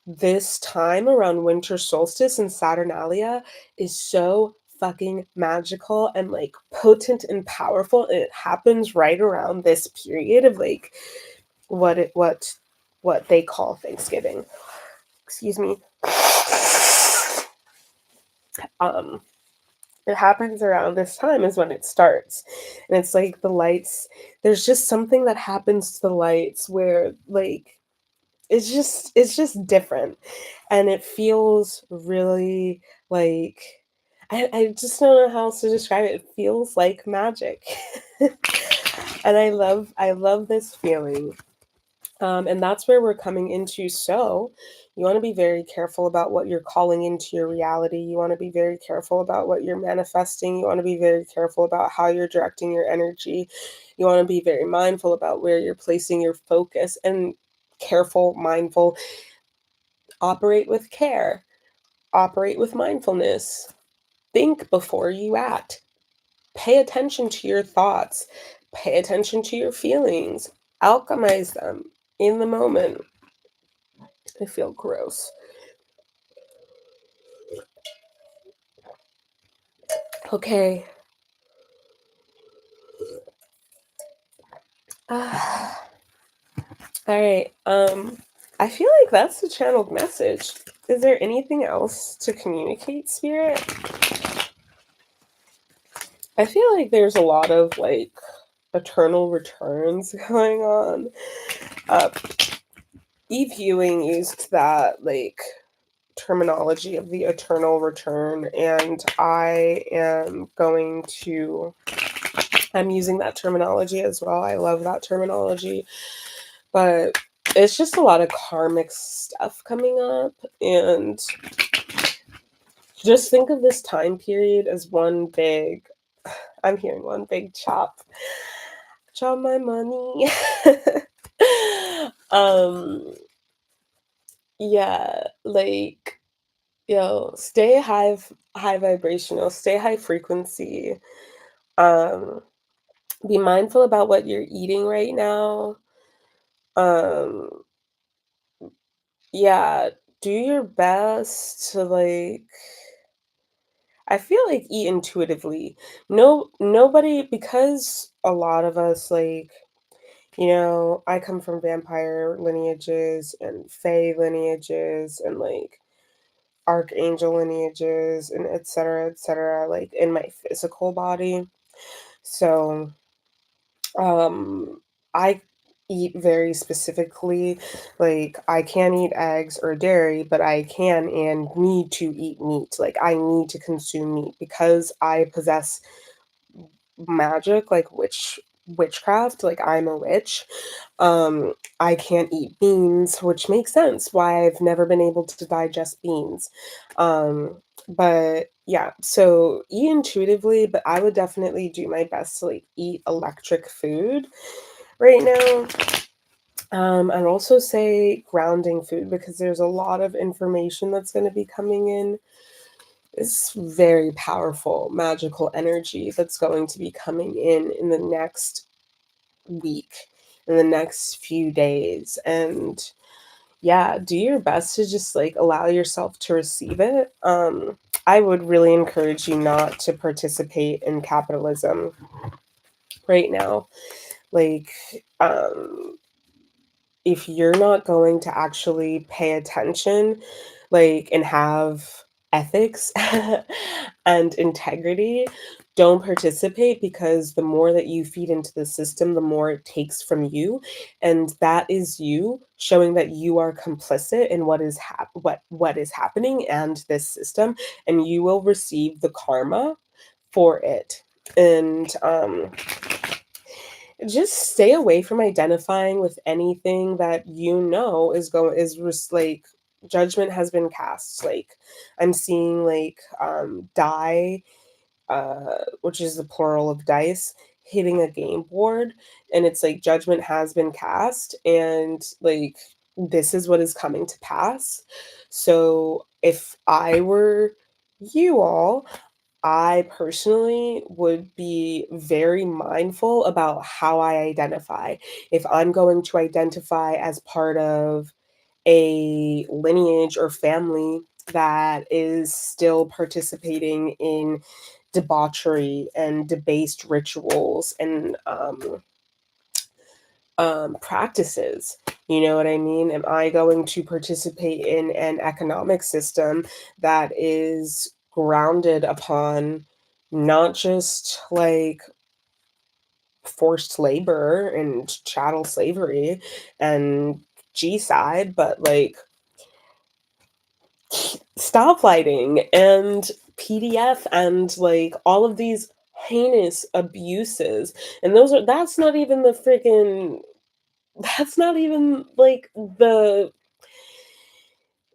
this time around winter solstice and Saturnalia is so fucking magical and like potent and powerful, and it happens right around this period of like what they call Thanksgiving. Excuse me. um it happens around this time is when it starts, and it's like the lights, there's just something that happens to the lights where, like, it's just different, and it feels really like, I just don't know how else to describe it. It feels like magic. And I love this feeling. And that's where we're coming into. So you want to be very careful about what you're calling into your reality. You want to be very careful about what you're manifesting. You want to be very careful about how you're directing your energy. You want to be very mindful about where you're placing your focus, and careful, mindful, operate with care, operate with mindfulness, think before you act, pay attention to your thoughts, pay attention to your feelings, alchemize them in the moment. I feel gross. Okay. All right. I feel like that's the channeled message. Is there anything else to communicate, Spirit? I feel like there's a lot of like eternal returns going on. Eve Ewing used that like terminology of the eternal return, and I'm using that terminology as well. I love that terminology, but it's just a lot of karmic stuff coming up, and just think of this time period as one big, I'm hearing one big chop my money. Yeah, like, stay high vibrational, stay high frequency. Um, be mindful about what you're eating right now. Um, yeah, do your best to like, I feel like eat intuitively. Nobody, because a lot of us, like, I come from vampire lineages and fae lineages and like archangel lineages and et cetera, like in my physical body. So I eat very specifically. Like, I can't eat eggs or dairy, but I can and need to eat meat. Like, I need to consume meat because I possess magic, like witchcraft, like I'm a witch. I can't eat beans, which makes sense why I've never been able to digest beans. But yeah, so eat intuitively, but I would definitely do my best to like eat electric food right now. I'd also say grounding food, because there's a lot of information that's going to be coming in. It's very powerful, magical energy that's going to be coming in the next week, in the next few days. And yeah, do your best to just like allow yourself to receive it. I would really encourage you not to participate in capitalism right now. Like, if you're not going to actually pay attention, like, and have ethics and integrity, don't participate, because the more that you feed into the system, the more it takes from you, and that is you showing that you are complicit in what is what is happening and this system, and you will receive the karma for it. And just stay away from identifying with anything that you know like judgment has been cast. Like, I'm seeing like die, which is the plural of dice, hitting a game board, and it's like judgment has been cast, and like this is what is coming to pass. So if I were you all, I personally would be very mindful about how I identify. If I'm going to identify as part of a lineage or family that is still participating in debauchery and debased rituals and practices, you know what I mean? Am I going to participate in an economic system that is grounded upon not just like forced labor and chattel slavery and G-side, but like stoplighting and PDF and like all of these heinous abuses? And that's not even the freaking, that's not even like the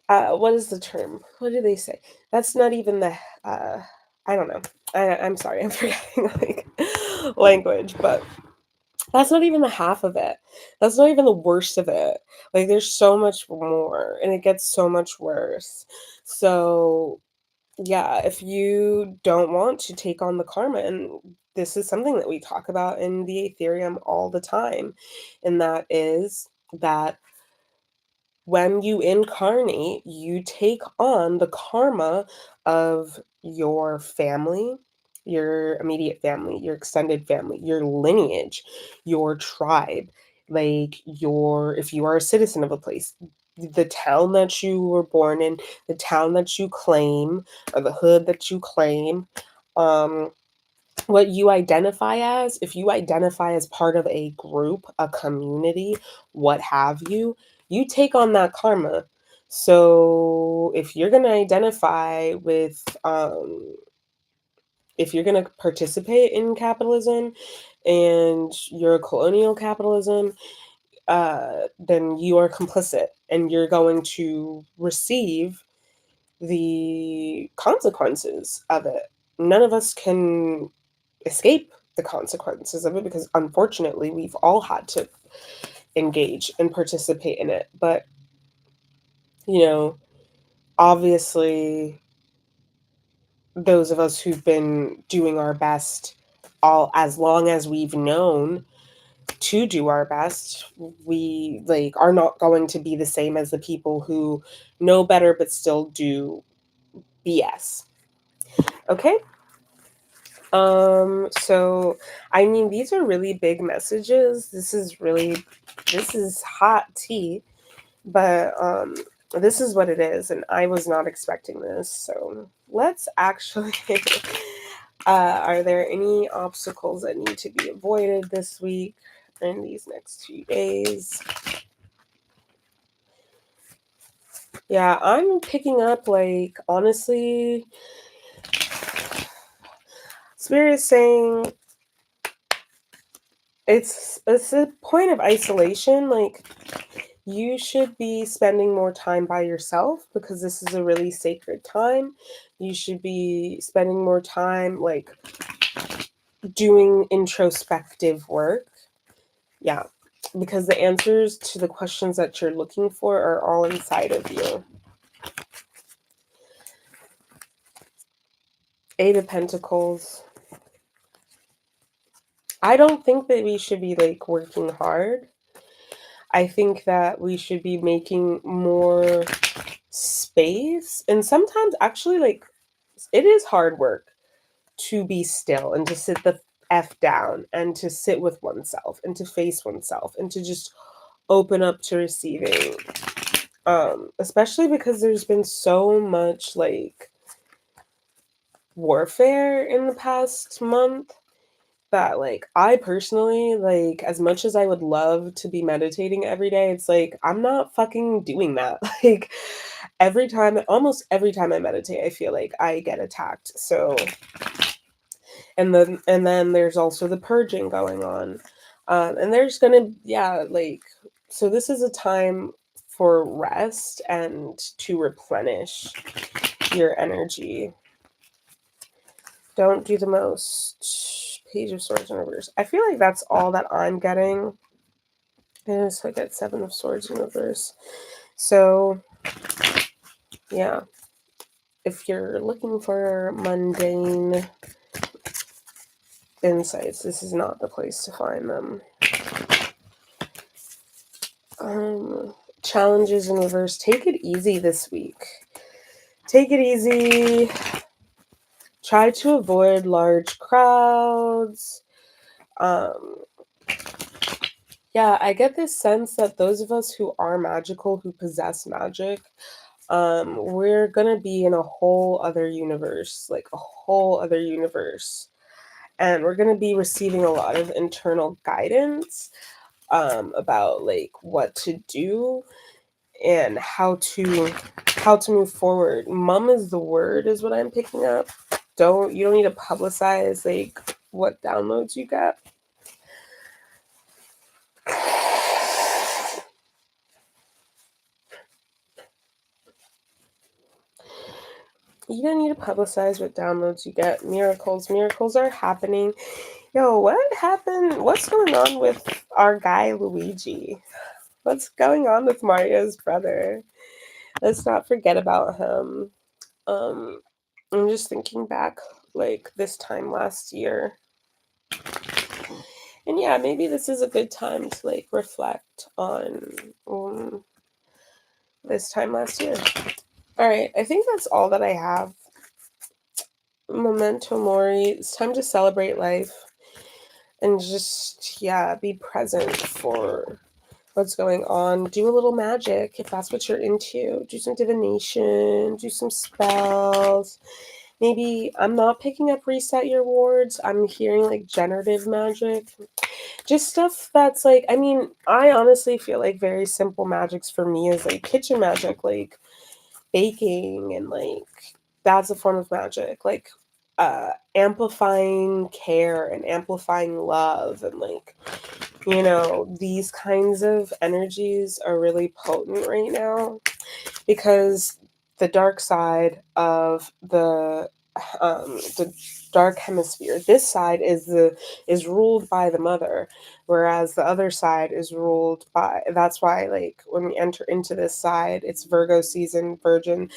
what is the term? What do they say? That's not even the I don't know. I'm sorry, I'm forgetting like language, but that's not even the half of it. That's not even the worst of it. Like, there's so much more, and it gets so much worse. So yeah, if you don't want to take on the karma, and this is something that we talk about in the Aetherium all the time, and that is that when you incarnate, you take on the karma of your family, your immediate family, your extended family, your lineage, your tribe, like if you are a citizen of a place, the town that you were born in, the town that you claim, or the hood that you claim, um, what you identify as, if you identify as part of a group, a community, what have you, you take on that karma. So if you're going to identify with, if you're going to participate in capitalism and you're colonial capitalism, then you are complicit and you're going to receive the consequences of it. None of us can escape the consequences of it, because unfortunately we've all had to engage and participate in it. But you know, obviously those of us who've been doing our best all as long as we've known to do our best, we like are not going to be the same as the people who know better but still do BS. Okay? So I mean, these are really big messages. This is hot tea, but this is what it is, and I was not expecting this. So let's actually are there any obstacles that need to be avoided this week in these next few days? Yeah, I'm picking up, like, honestly, Spirit is saying it's a point of isolation. Like, you should be spending more time by yourself, because this is a really sacred time. You should be spending more time, like, doing introspective work. Yeah. because the answers to the questions that you're looking for are all inside of you. Eight of Pentacles. I don't think that we should be like working hard. I think that we should be making more space. And sometimes actually, like, it is hard work to be still and to sit the F down and to sit with oneself and to face oneself and to just open up to receiving. Especially because there's been so much like warfare in the past month that like I personally, like, as much as I would love to be meditating every day, it's like I'm not fucking doing that. Like almost every time I meditate, I feel like I get attacked. So and then there's also the purging going on. And there's gonna, yeah, like, so this is a time for rest and to replenish your energy. Don't do the most. Page of Swords in reverse. I feel like that's all that I'm getting. And so I get Seven of Swords in reverse. So, yeah. If you're looking for mundane insights, this is not the place to find them. Challenges in reverse. Take it easy this week. Take it easy. Try to avoid large crowds. Yeah, I get this sense that those of us who are magical, who possess magic, we're gonna be in a whole other universe, like a whole other universe. And we're gonna be receiving a lot of internal guidance about like what to do and how to move forward. Mum is the word is what I'm picking up. You don't need to publicize like what downloads you get. You don't need to publicize what downloads you get. Miracles are happening. Yo, what happened? What's going on with our guy Luigi? What's going on with Mario's brother? Let's not forget about him. I'm just thinking back like this time last year. And yeah, maybe this is a good time to like reflect on this time last year. All right, I think that's all that I have. Memento mori. It's time to celebrate life and just, yeah, be present for what's going on. Do a little magic if that's what you're into. Do some divination, do some spells. Maybe I'm not picking up reset your wards. I'm hearing like generative magic. Just stuff that's like, I mean, I honestly feel like very simple magics for me is like kitchen magic, like baking, and like that's a form of magic. Like amplifying care and amplifying love, and like, you know, these kinds of energies are really potent right now because the dark side of the dark hemisphere, this side is ruled by the mother, whereas the other side is ruled by, that's why like when we enter into this side, it's Virgo season, Virgin,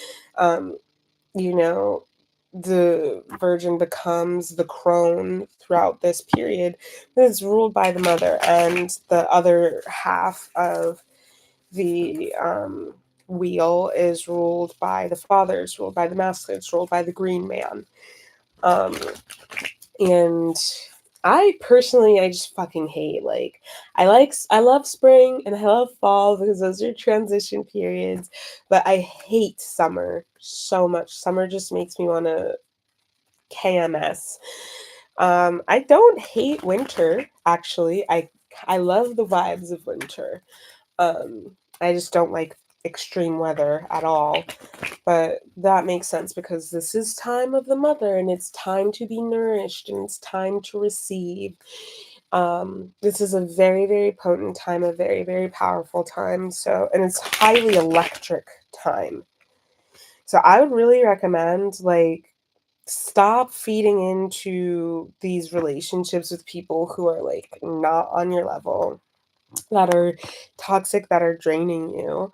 you know, the Virgin becomes the crone throughout this period. It's ruled by the mother, and the other half of the wheel is ruled by the father, it's ruled by the masculine, it's ruled by the green man. And I personally, I just fucking hate, like, I love spring and I love fall because those are transition periods, but I hate summer so much. Summer just makes me want to KMS. I don't hate winter, actually. I love the vibes of winter. I just don't like extreme weather at all. But that makes sense because this is time of the mother and it's time to be nourished and it's time to receive. This is a very, very potent time, a very, very powerful time. So, and it's highly electric time. So I would really recommend like stop feeding into these relationships with people who are like not on your level. that are toxic, that are draining you.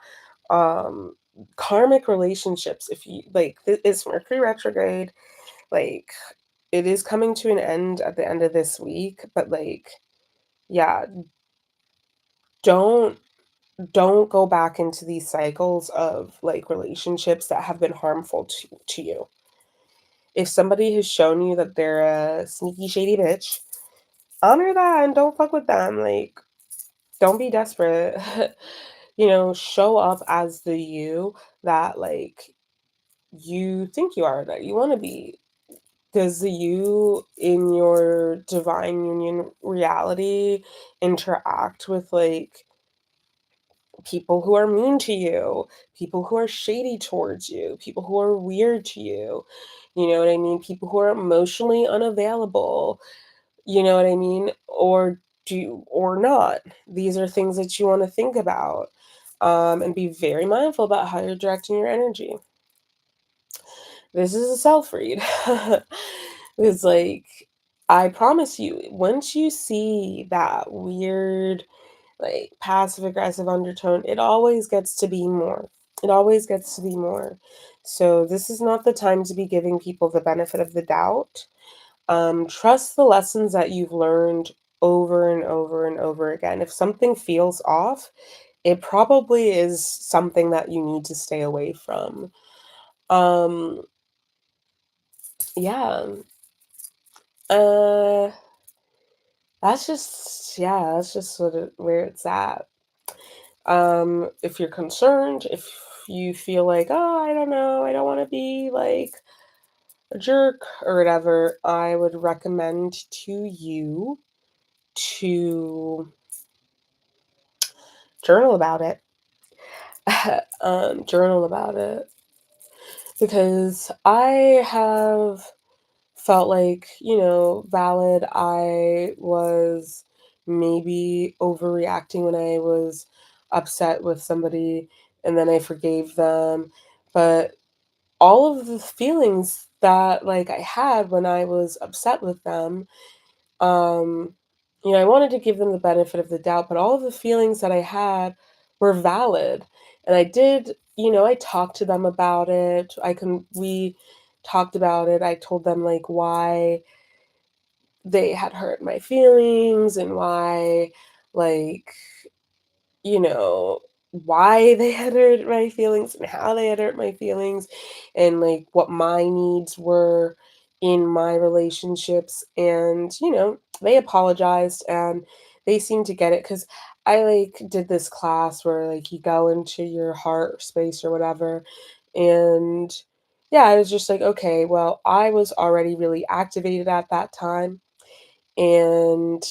Karmic relationships, if you like, it's Mercury retrograde, like it is coming to an end at the end of this week, but like, yeah, don't go back into these cycles of like relationships that have been harmful to you. If somebody has shown you that they're a sneaky shady bitch, honor that and don't fuck with them. Like, don't be desperate. Show up as the you that like you think you are, that you want to be. Does the you in your divine union reality interact with like people who are mean to you, people who are shady towards you, people who are weird to you? You know what I mean? People who are emotionally unavailable, you know what I mean? Or not. These are things that you want to think about, and be very mindful about how you're directing your energy. This is a self read. It's like, I promise you, once you see that weird, like passive aggressive undertone, it always gets to be more. It always gets to be more. So this is not the time to be giving people the benefit of the doubt. Trust the lessons that you've learned over and over and over again. If something feels off, it probably is something that you need to stay away from. Yeah. Uh, that's just where it's at. If you're concerned, if you feel like, oh, I don't know, I don't want to be like a jerk or whatever, I would recommend to you to journal about it. Journal about it, because I have felt like, valid, I was maybe overreacting when I was upset with somebody and then I forgave them. But all of the feelings that like I had when I was upset with them, um, I wanted to give them the benefit of the doubt, but all of the feelings that I had were valid. And I did, I talked to them about it. We talked about it. I told them like why they had hurt my feelings and why, like, why they had hurt my feelings and how they had hurt my feelings and like what my needs were in my relationships. And, they apologized and they seemed to get it, because I like did this class where like you go into your heart space or whatever. And yeah, I was just like, okay, well, I was already really activated at that time. And,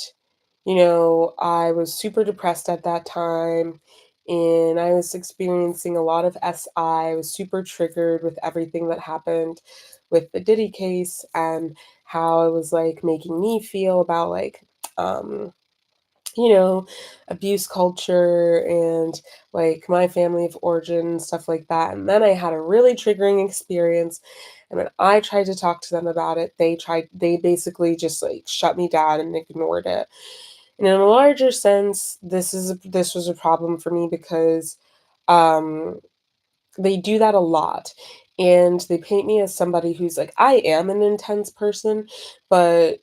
I was super depressed at that time. And I was experiencing a lot of SI. I was super triggered with everything that happened with the Diddy case and how it was like making me feel about like, um, you know, abuse culture and like my family of origin, stuff like that. And then I had a really triggering experience. And when I tried to talk to them about it, they basically just like shut me down and ignored it. And in a larger sense, this was a problem for me because um, they do that a lot. And they paint me as somebody who's like, I am an intense person, but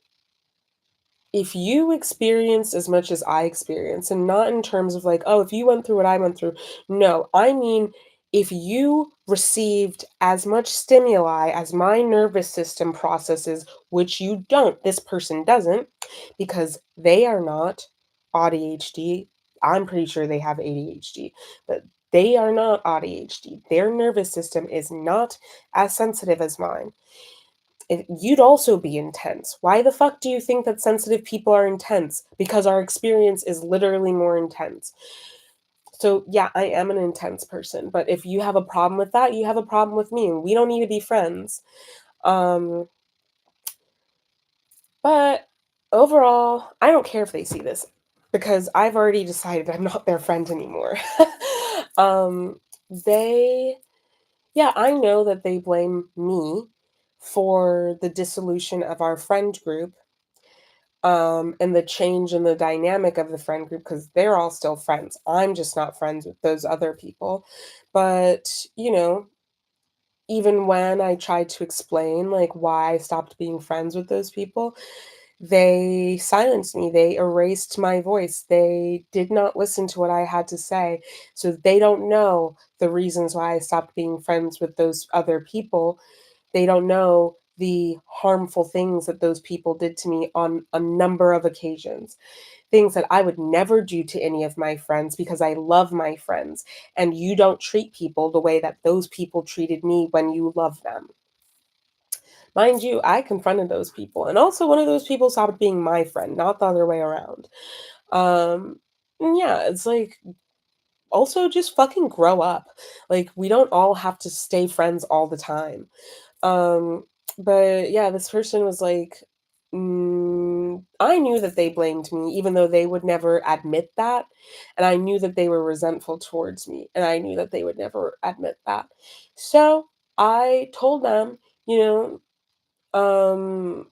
if you experienced as much as I experienced, and not in terms of like, oh, if you went through what I went through. No, I mean, if you received as much stimuli as my nervous system processes, which you don't, this person doesn't, because they are not ADHD. I'm pretty sure they have ADHD, but they are not ADHD. Their nervous system is not as sensitive as mine. You'd also be intense. Why the fuck do you think that sensitive people are intense? Because our experience is literally more intense. So yeah, I am an intense person, but if you have a problem with that, you have a problem with me, and we don't need to be friends. Um, but overall, I don't care if they see this, because I've already decided I'm not their friend anymore. um, they Yeah, I know that they blame me for the dissolution of our friend group. and the change in the dynamic of the friend group, because they're all still friends. I'm just not friends with those other people. But, even when I tried to explain like why I stopped being friends with those people, they silenced me. They erased my voice. They did not listen to what I had to say. So they don't know the reasons why I stopped being friends with those other people. They don't know the harmful things that those people did to me on a number of occasions. Things that I would never do to any of my friends because I love my friends. And you don't treat people the way that those people treated me when you love them. Mind you, I confronted those people. And also, one of those people stopped being my friend, not the other way around. And yeah, it's like, also just fucking grow up. Like, we don't all have to stay friends all the time. Um, but yeah, this person was like, I knew that they blamed me, even though they would never admit that. And I knew that they were resentful towards me, and I knew that they would never admit that. So I told them, you know,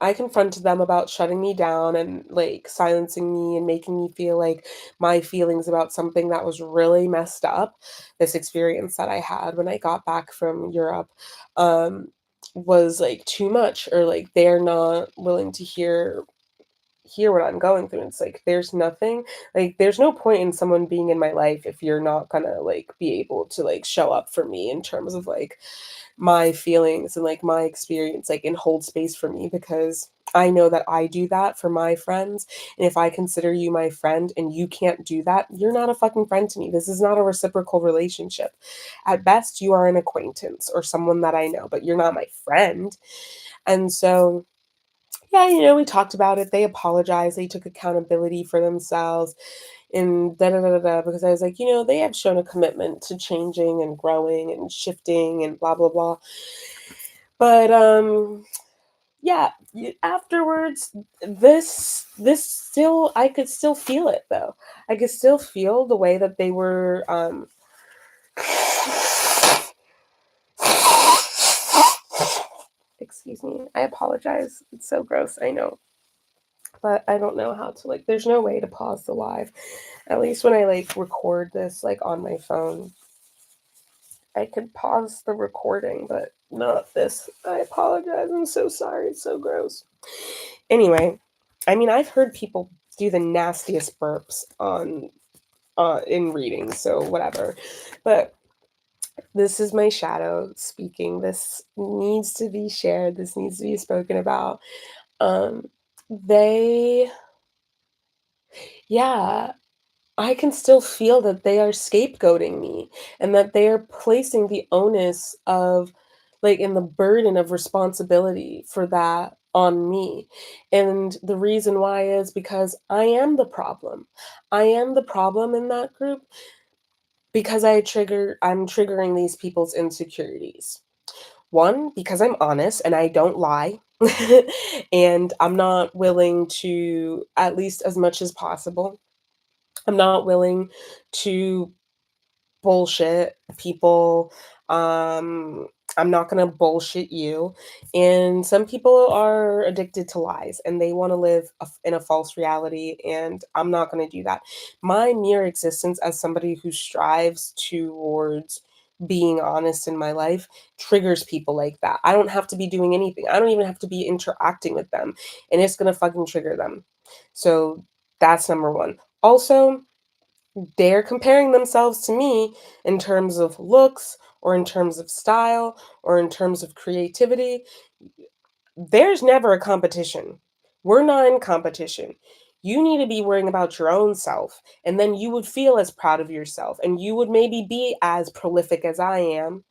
I confronted them about shutting me down and like silencing me and making me feel like my feelings about something that was really messed up. This experience that I had when I got back from Europe was like too much, or like they're not willing to hear what I'm going through. It's like there's no point in someone being in my life if you're not gonna like be able to like show up for me in terms of like my feelings and like my experience, like, and hold space for me, because I know that I do that for my friends. And if I consider you my friend and you can't do that, you're not a fucking friend to me. This is not a reciprocal relationship. At best, you are an acquaintance or someone that I know, but you're not my friend. And so yeah, we talked about it. They apologized. They took accountability for themselves and da da da da da, because I was like, they have shown a commitment to changing and growing and shifting and blah blah blah. But yeah, afterwards, this still, I could still feel it though. I could still feel the way that they were excuse me. I apologize. It's so gross, I know. But I don't know how to, like, there's no way to pause the live. At least when I like record this like on my phone, I could pause the recording, but not this. I apologize. I'm so sorry. It's so gross. Anyway, I mean, I've heard people do the nastiest burps on in readings, so whatever. But this is my shadow speaking. This needs to be shared. This needs to be spoken about. Um, they, yeah, I can still feel that they are scapegoating me, and that they are placing the onus of, like, and the burden of responsibility for that on me. And the reason why is because I am the problem. I am the problem in that group because I'm triggering these people's insecurities. One, because I'm honest and I don't lie. And I'm not willing to, at least as much as possible, I'm not willing to bullshit people. Um, I'm not gonna bullshit you. And some people are addicted to lies and they want to live in a false reality, and I'm not gonna do that. My mere existence as somebody who strives towards being honest in my life triggers people like that. I don't have to be doing anything. I don't even have to be interacting with them, and it's gonna fucking trigger them. So that's number one. Also, they're comparing themselves to me in terms of looks or in terms of style or in terms of creativity. There's never a competition. We're not in competition. You need to be worrying about your own self, and then you would feel as proud of yourself, and you would maybe be as prolific as I am,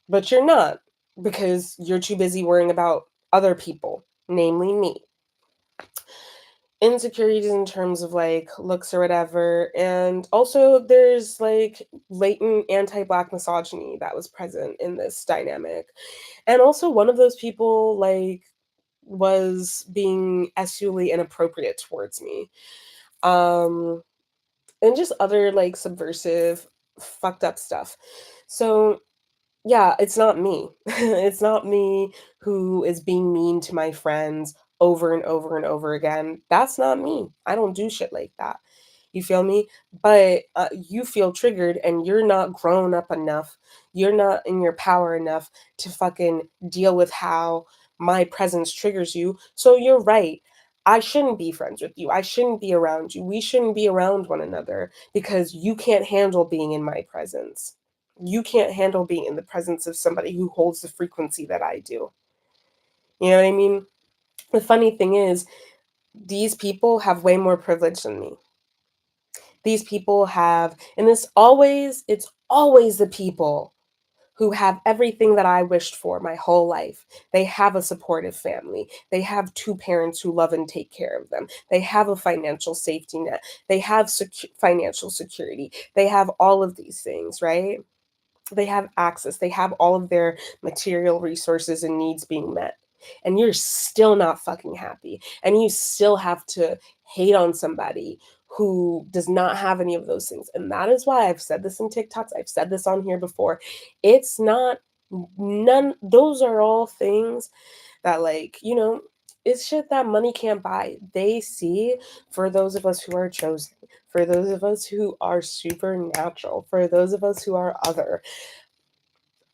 but you're not, because you're too busy worrying about other people, namely me. Insecurities in terms of like looks or whatever. And also there's like latent anti-black misogyny that was present in this dynamic. And also one of those people like was being sexually inappropriate towards me. Um and just other like subversive fucked up stuff. So yeah, it's not me. It's not me who is being mean to my friends over and over and over again. That's not me. I don't do shit like that. You feel me? But you feel triggered and you're not grown up enough. You're not in your power enough to fucking deal with how my presence triggers you. So you're right. I shouldn't be friends with you. I shouldn't be around you. We shouldn't be around one another because you can't handle being in my presence. You can't handle being in the presence of somebody who holds the frequency that I do. You know what I mean? The funny thing is, these people have way more privilege than me. These people have, and it's always the people who have everything that I wished for my whole life. They have a supportive family. They have two parents who love and take care of them. They have a financial safety net. They have financial security. They have all of these things, right? They have access. They have all of their material resources and needs being met. And you're still not fucking happy. And you still have to hate on somebody who does not have any of those things. And that is why I've said this in TikToks. I've said this on here before. It's not none. Those are all things that, like, you know, it's shit that money can't buy. They see, for those of us who are chosen, for those of us who are supernatural, for those of us who are other,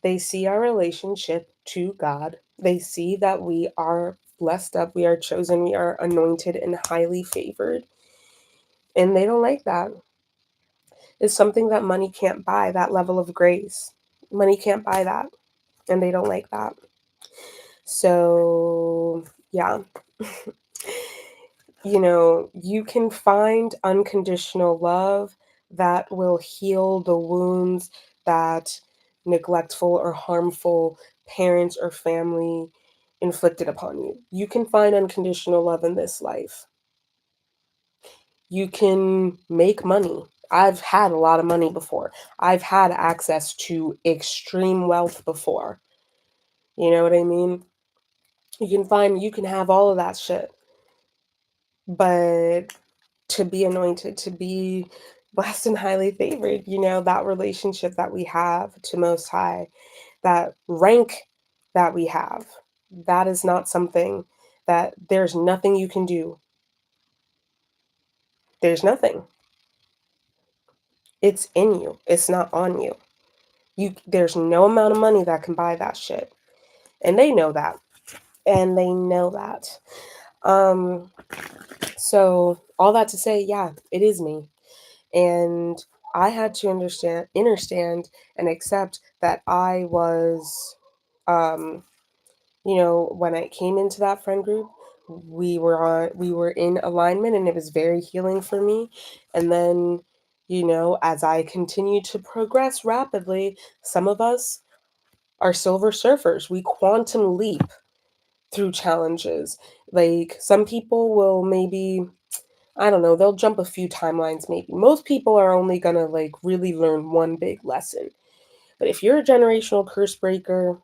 they see our relationship to God. They see that we are blessed up, we are chosen, we are anointed and highly favored. And they don't like that. It's something that money can't buy, that level of grace. Money can't buy that. And they don't like that. So, yeah. You know, you can find unconditional love that will heal the wounds that neglectful or harmful parents or family inflicted upon you. You can find unconditional love in this life. You can make money. I've had a lot of money before. I've had access to extreme wealth before. You know what I mean? You can have all of that shit. But to be anointed, to be blessed and highly favored, you know, that relationship that we have to Most High, that rank that we have, that is not something that there's nothing you can do. There's nothing. It's in you. It's not on you. There's no amount of money that can buy that shit. And they know that. And they know that. So all that to say, yeah, it is me. And I had to understand and accept that I was, you know, when I came into that friend group, we were in alignment and it was very healing for me. And then, you know, as I continue to progress rapidly, some of us are silver surfers. We quantum leap through challenges. Like, some people will maybe, I don't know, they'll jump a few timelines maybe. Most people are only gonna, like, really learn one big lesson. But if you're a generational curse breaker,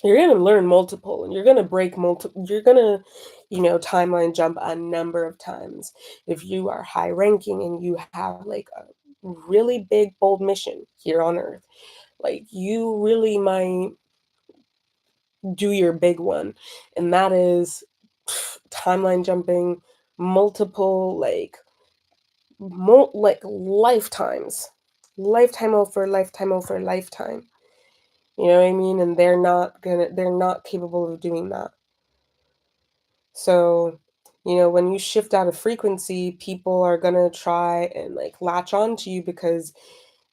you're gonna learn multiple, and you're gonna break multiple. You're gonna, you know, timeline jump a number of times. If you are high ranking and you have like a really big bold mission here on Earth, like, you really might do your big one, and that is timeline jumping multiple, like, lifetimes, lifetime over lifetime over lifetime. You know what I mean? And they're not capable of doing that. So, you know, when you shift out of frequency, people are gonna try and, like, latch on to you because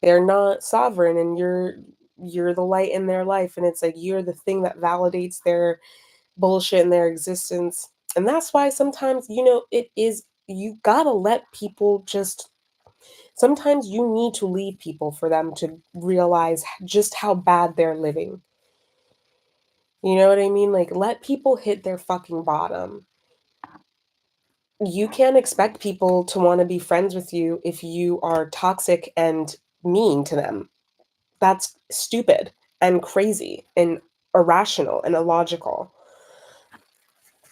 they're not sovereign, and you're the light in their life, and it's like you're the thing that validates their bullshit in their existence. And that's why sometimes, you know, you gotta let people just, sometimes you need to leave people for them to realize just how bad they're living. You know what I mean? Like, let people hit their fucking bottom. You can't expect people to want to be friends with you if you are toxic and mean to them. That's stupid and crazy and irrational and illogical.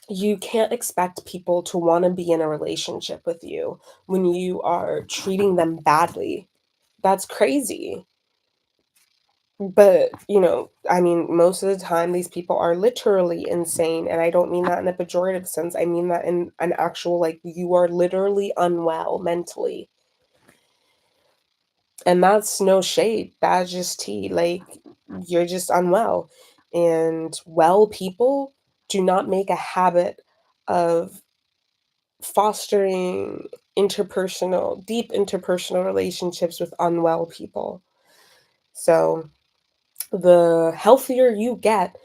You can't expect people to want to be in a relationship with you when you are treating them badly. That's crazy. But, you know, I mean, most of the time, these people are literally insane, and I don't mean that in a pejorative sense. I mean that in an actual, like, you are literally unwell mentally. And that's no shade. That's just tea. Like, you're just unwell. And well people do not make a habit of fostering deep interpersonal relationships with unwell people. So the healthier you get,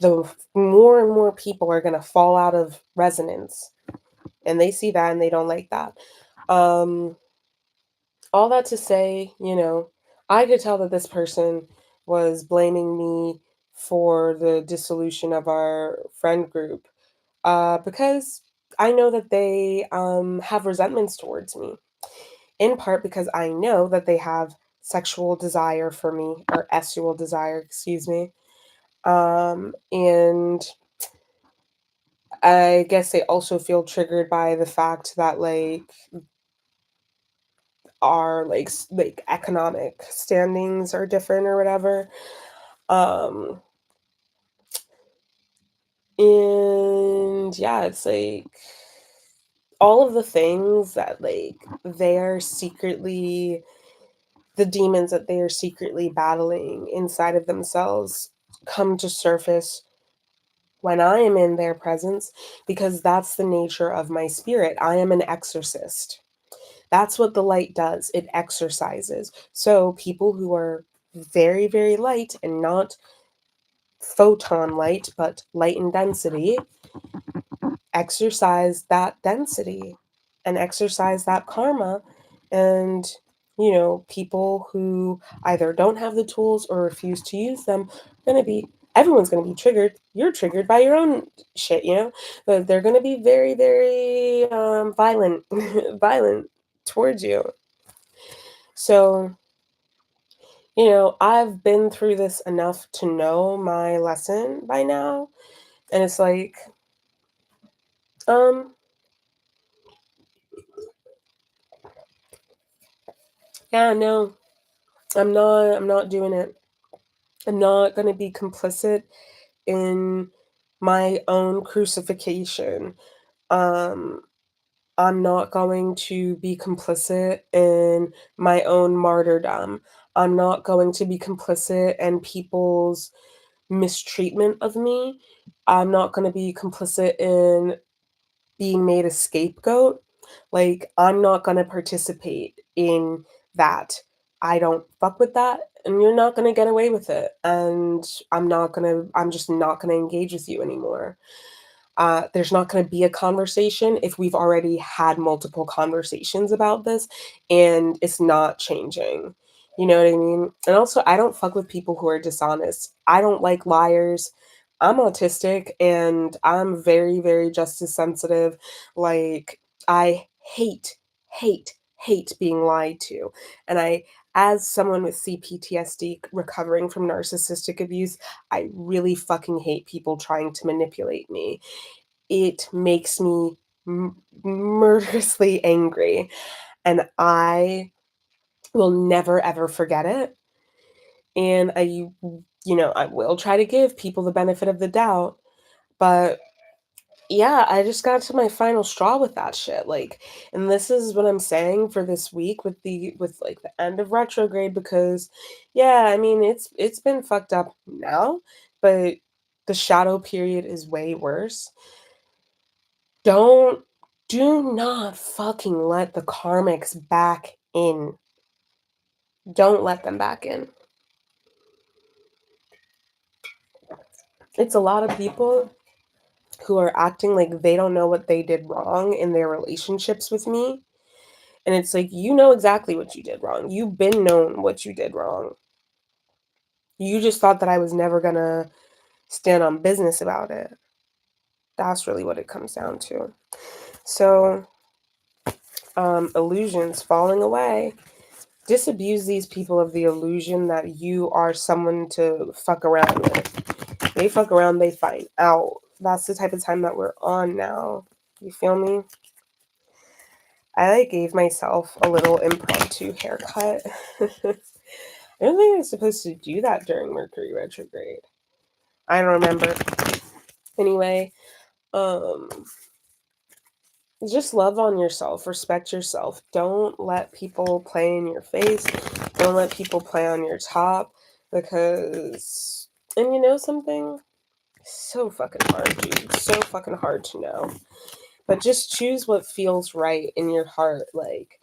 the more and more people are going to fall out of resonance. And they see that and they don't like that. All that to say, you know, I could tell that this person was blaming me for the dissolution of our friend group because I know that they have resentments towards me, in part because I know that they have sexual desire for me, or sexual desire, excuse me. And I guess they also feel triggered by the fact that, like, our like economic standings are different or whatever. Um and yeah, it's like all of the things that, like, they're secretly the demons that they are secretly battling inside of themselves come to surface when I am in their presence, because that's the nature of my spirit. I am an exorcist. That's what the light does. It exercises. So people who are very, very light and not photon light, but light in density, exercise that density and exercise that karma. And, you know, people who either don't have the tools or refuse to use them, everyone's going to be triggered. You're triggered by your own shit, you know, but they're going to be very, very violent, violent towards you. So, you know, I've been through this enough to know my lesson by now. And it's like, um, yeah, no, I'm not doing it. I'm not going to be complicit in my own crucifixion. Um, I'm not going to be complicit in my own martyrdom. I'm not going to be complicit in people's mistreatment of me. I'm not going to be complicit in being made a scapegoat. Like, I'm not going to participate in that. I don't fuck with that, and you're not going to get away with it. And I'm just not going to engage with you anymore. There's not going to be a conversation if we've already had multiple conversations about this and it's not changing. You know what I mean? And also, I don't fuck with people who are dishonest. I don't like liars. I'm autistic and I'm very, very justice sensitive. Like, I hate being lied to. And as someone with CPTSD recovering from narcissistic abuse, I really fucking hate people trying to manipulate me. It makes me murderously angry, and I will never ever forget it. And I will try to give people the benefit of the doubt, but yeah, I just got to my final straw with that shit. Like, and this is what I'm saying for this week with like the end of retrograde, because yeah, I mean, it's been fucked up now, but the shadow period is way worse. Do not fucking let the karmics back in. Don't let them back in. It's a lot of people who are acting like they don't know what they did wrong in their relationships with me. And it's like, you know exactly what you did wrong. You've been known what you did wrong. You just thought that I was never gonna stand on business about it. That's really what it comes down to. So, illusions falling away. Disabuse these people of the illusion that you are someone to fuck around with. They fuck around, they find out. That's the type of time that we're on now. You feel me? I gave myself a little impromptu haircut. I don't think I was supposed to do that during Mercury retrograde. I don't remember. Anyway, just love on yourself, respect yourself. Don't let people play in your face. Don't let people play on your top, because, and you know something? So fucking hard, dude. So fucking hard to know. But just choose what feels right in your heart. Like,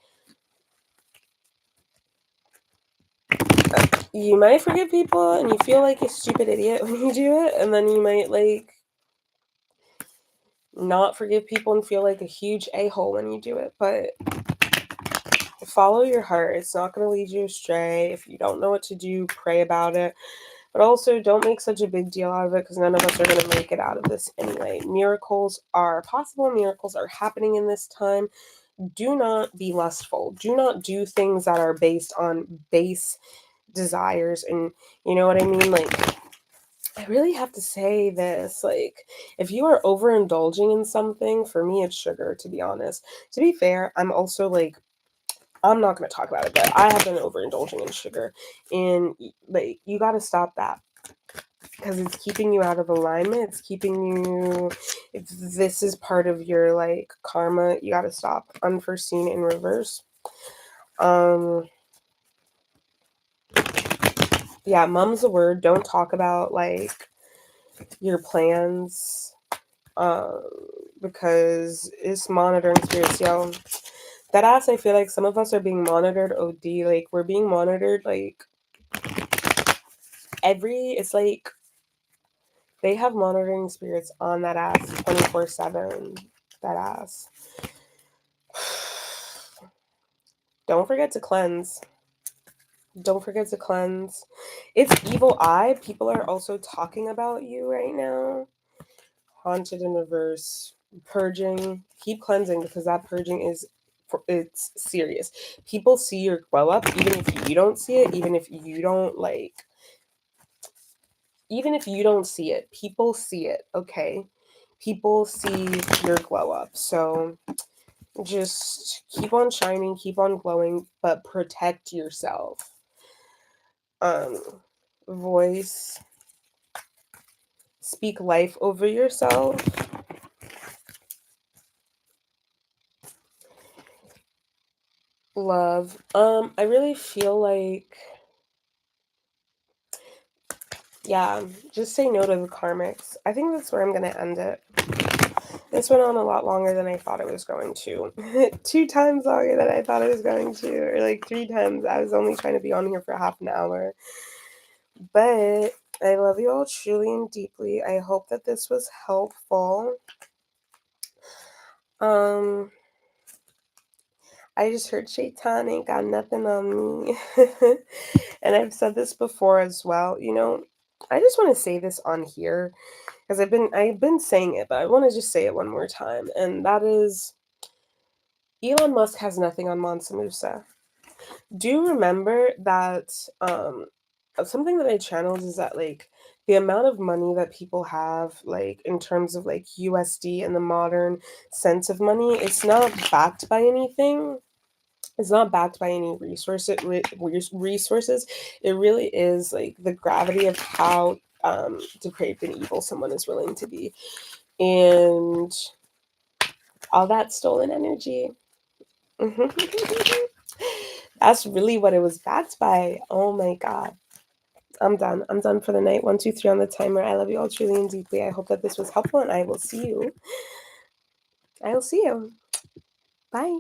you might forgive people and you feel like a stupid idiot when you do it, and then you might, like, not forgive people and feel like a huge a-hole when you do it. But follow your heart. It's not going to lead you astray. If you don't know what to do, pray about it. But also, don't make such a big deal out of it, because none of us are going to make it out of this anyway. Miracles are possible. Miracles are happening in this time. Do not be lustful. Do not do things that are based on base desires. And you know what I mean? Like, I really have to say this. Like, if you are overindulging in something, for me, it's sugar, to be honest. To be fair, I'm also like, I'm not going to talk about it, but I have been overindulging in sugar. And, like, you got to stop that, because it's keeping you out of alignment. It's keeping you, if this is part of your, like, karma, you got to stop. Unforeseen in reverse. Yeah, mum's a word. Don't talk about, like, your plans, because it's monitoring spirits, yo. That ass, I feel like some of us are being monitored OD. Like, we're being monitored, like, it's like they have monitoring spirits on that ass 24/7. That ass. Don't forget to cleanse. Don't forget to cleanse. It's evil eye. People are also talking about you right now. Haunted in reverse. Purging. Keep cleansing, because that purging it's serious. People see your glow up, even if you don't see it, even if you don't, like, even if you don't see it, people see it, okay? People see your glow up. So just keep on shining, keep on glowing, but protect yourself. Voice. Speak life over yourself. Love. I really feel like, yeah, just say no to the karmics. I think that's where I'm going to end it. This went on a lot longer than I thought it was going to. 2 times longer than I thought it was going to. Or like 3 times. I was only trying to be on here for half an hour. But I love you all truly and deeply. I hope that this was helpful. I just heard Shaitan ain't got nothing on me. And I've said this before as well. You know, I just want to say this on here, because I've been saying it, but I want to just say it one more time. And that is, Elon Musk has nothing on 𝗪𝗁𝘁. Do remember that something that I channeled is that, like, the amount of money that people have, like, in terms of, like, USD and the modern sense of money, it's not backed by anything. It's not backed by any resources. It really is, like, the gravity of how depraved and evil someone is willing to be. And all that stolen energy. That's really what it was backed by. Oh my God. I'm done. I'm done for the night. 1, 2, 3 on the timer. I love you all truly and deeply. I hope that this was helpful, and I will see you. Bye.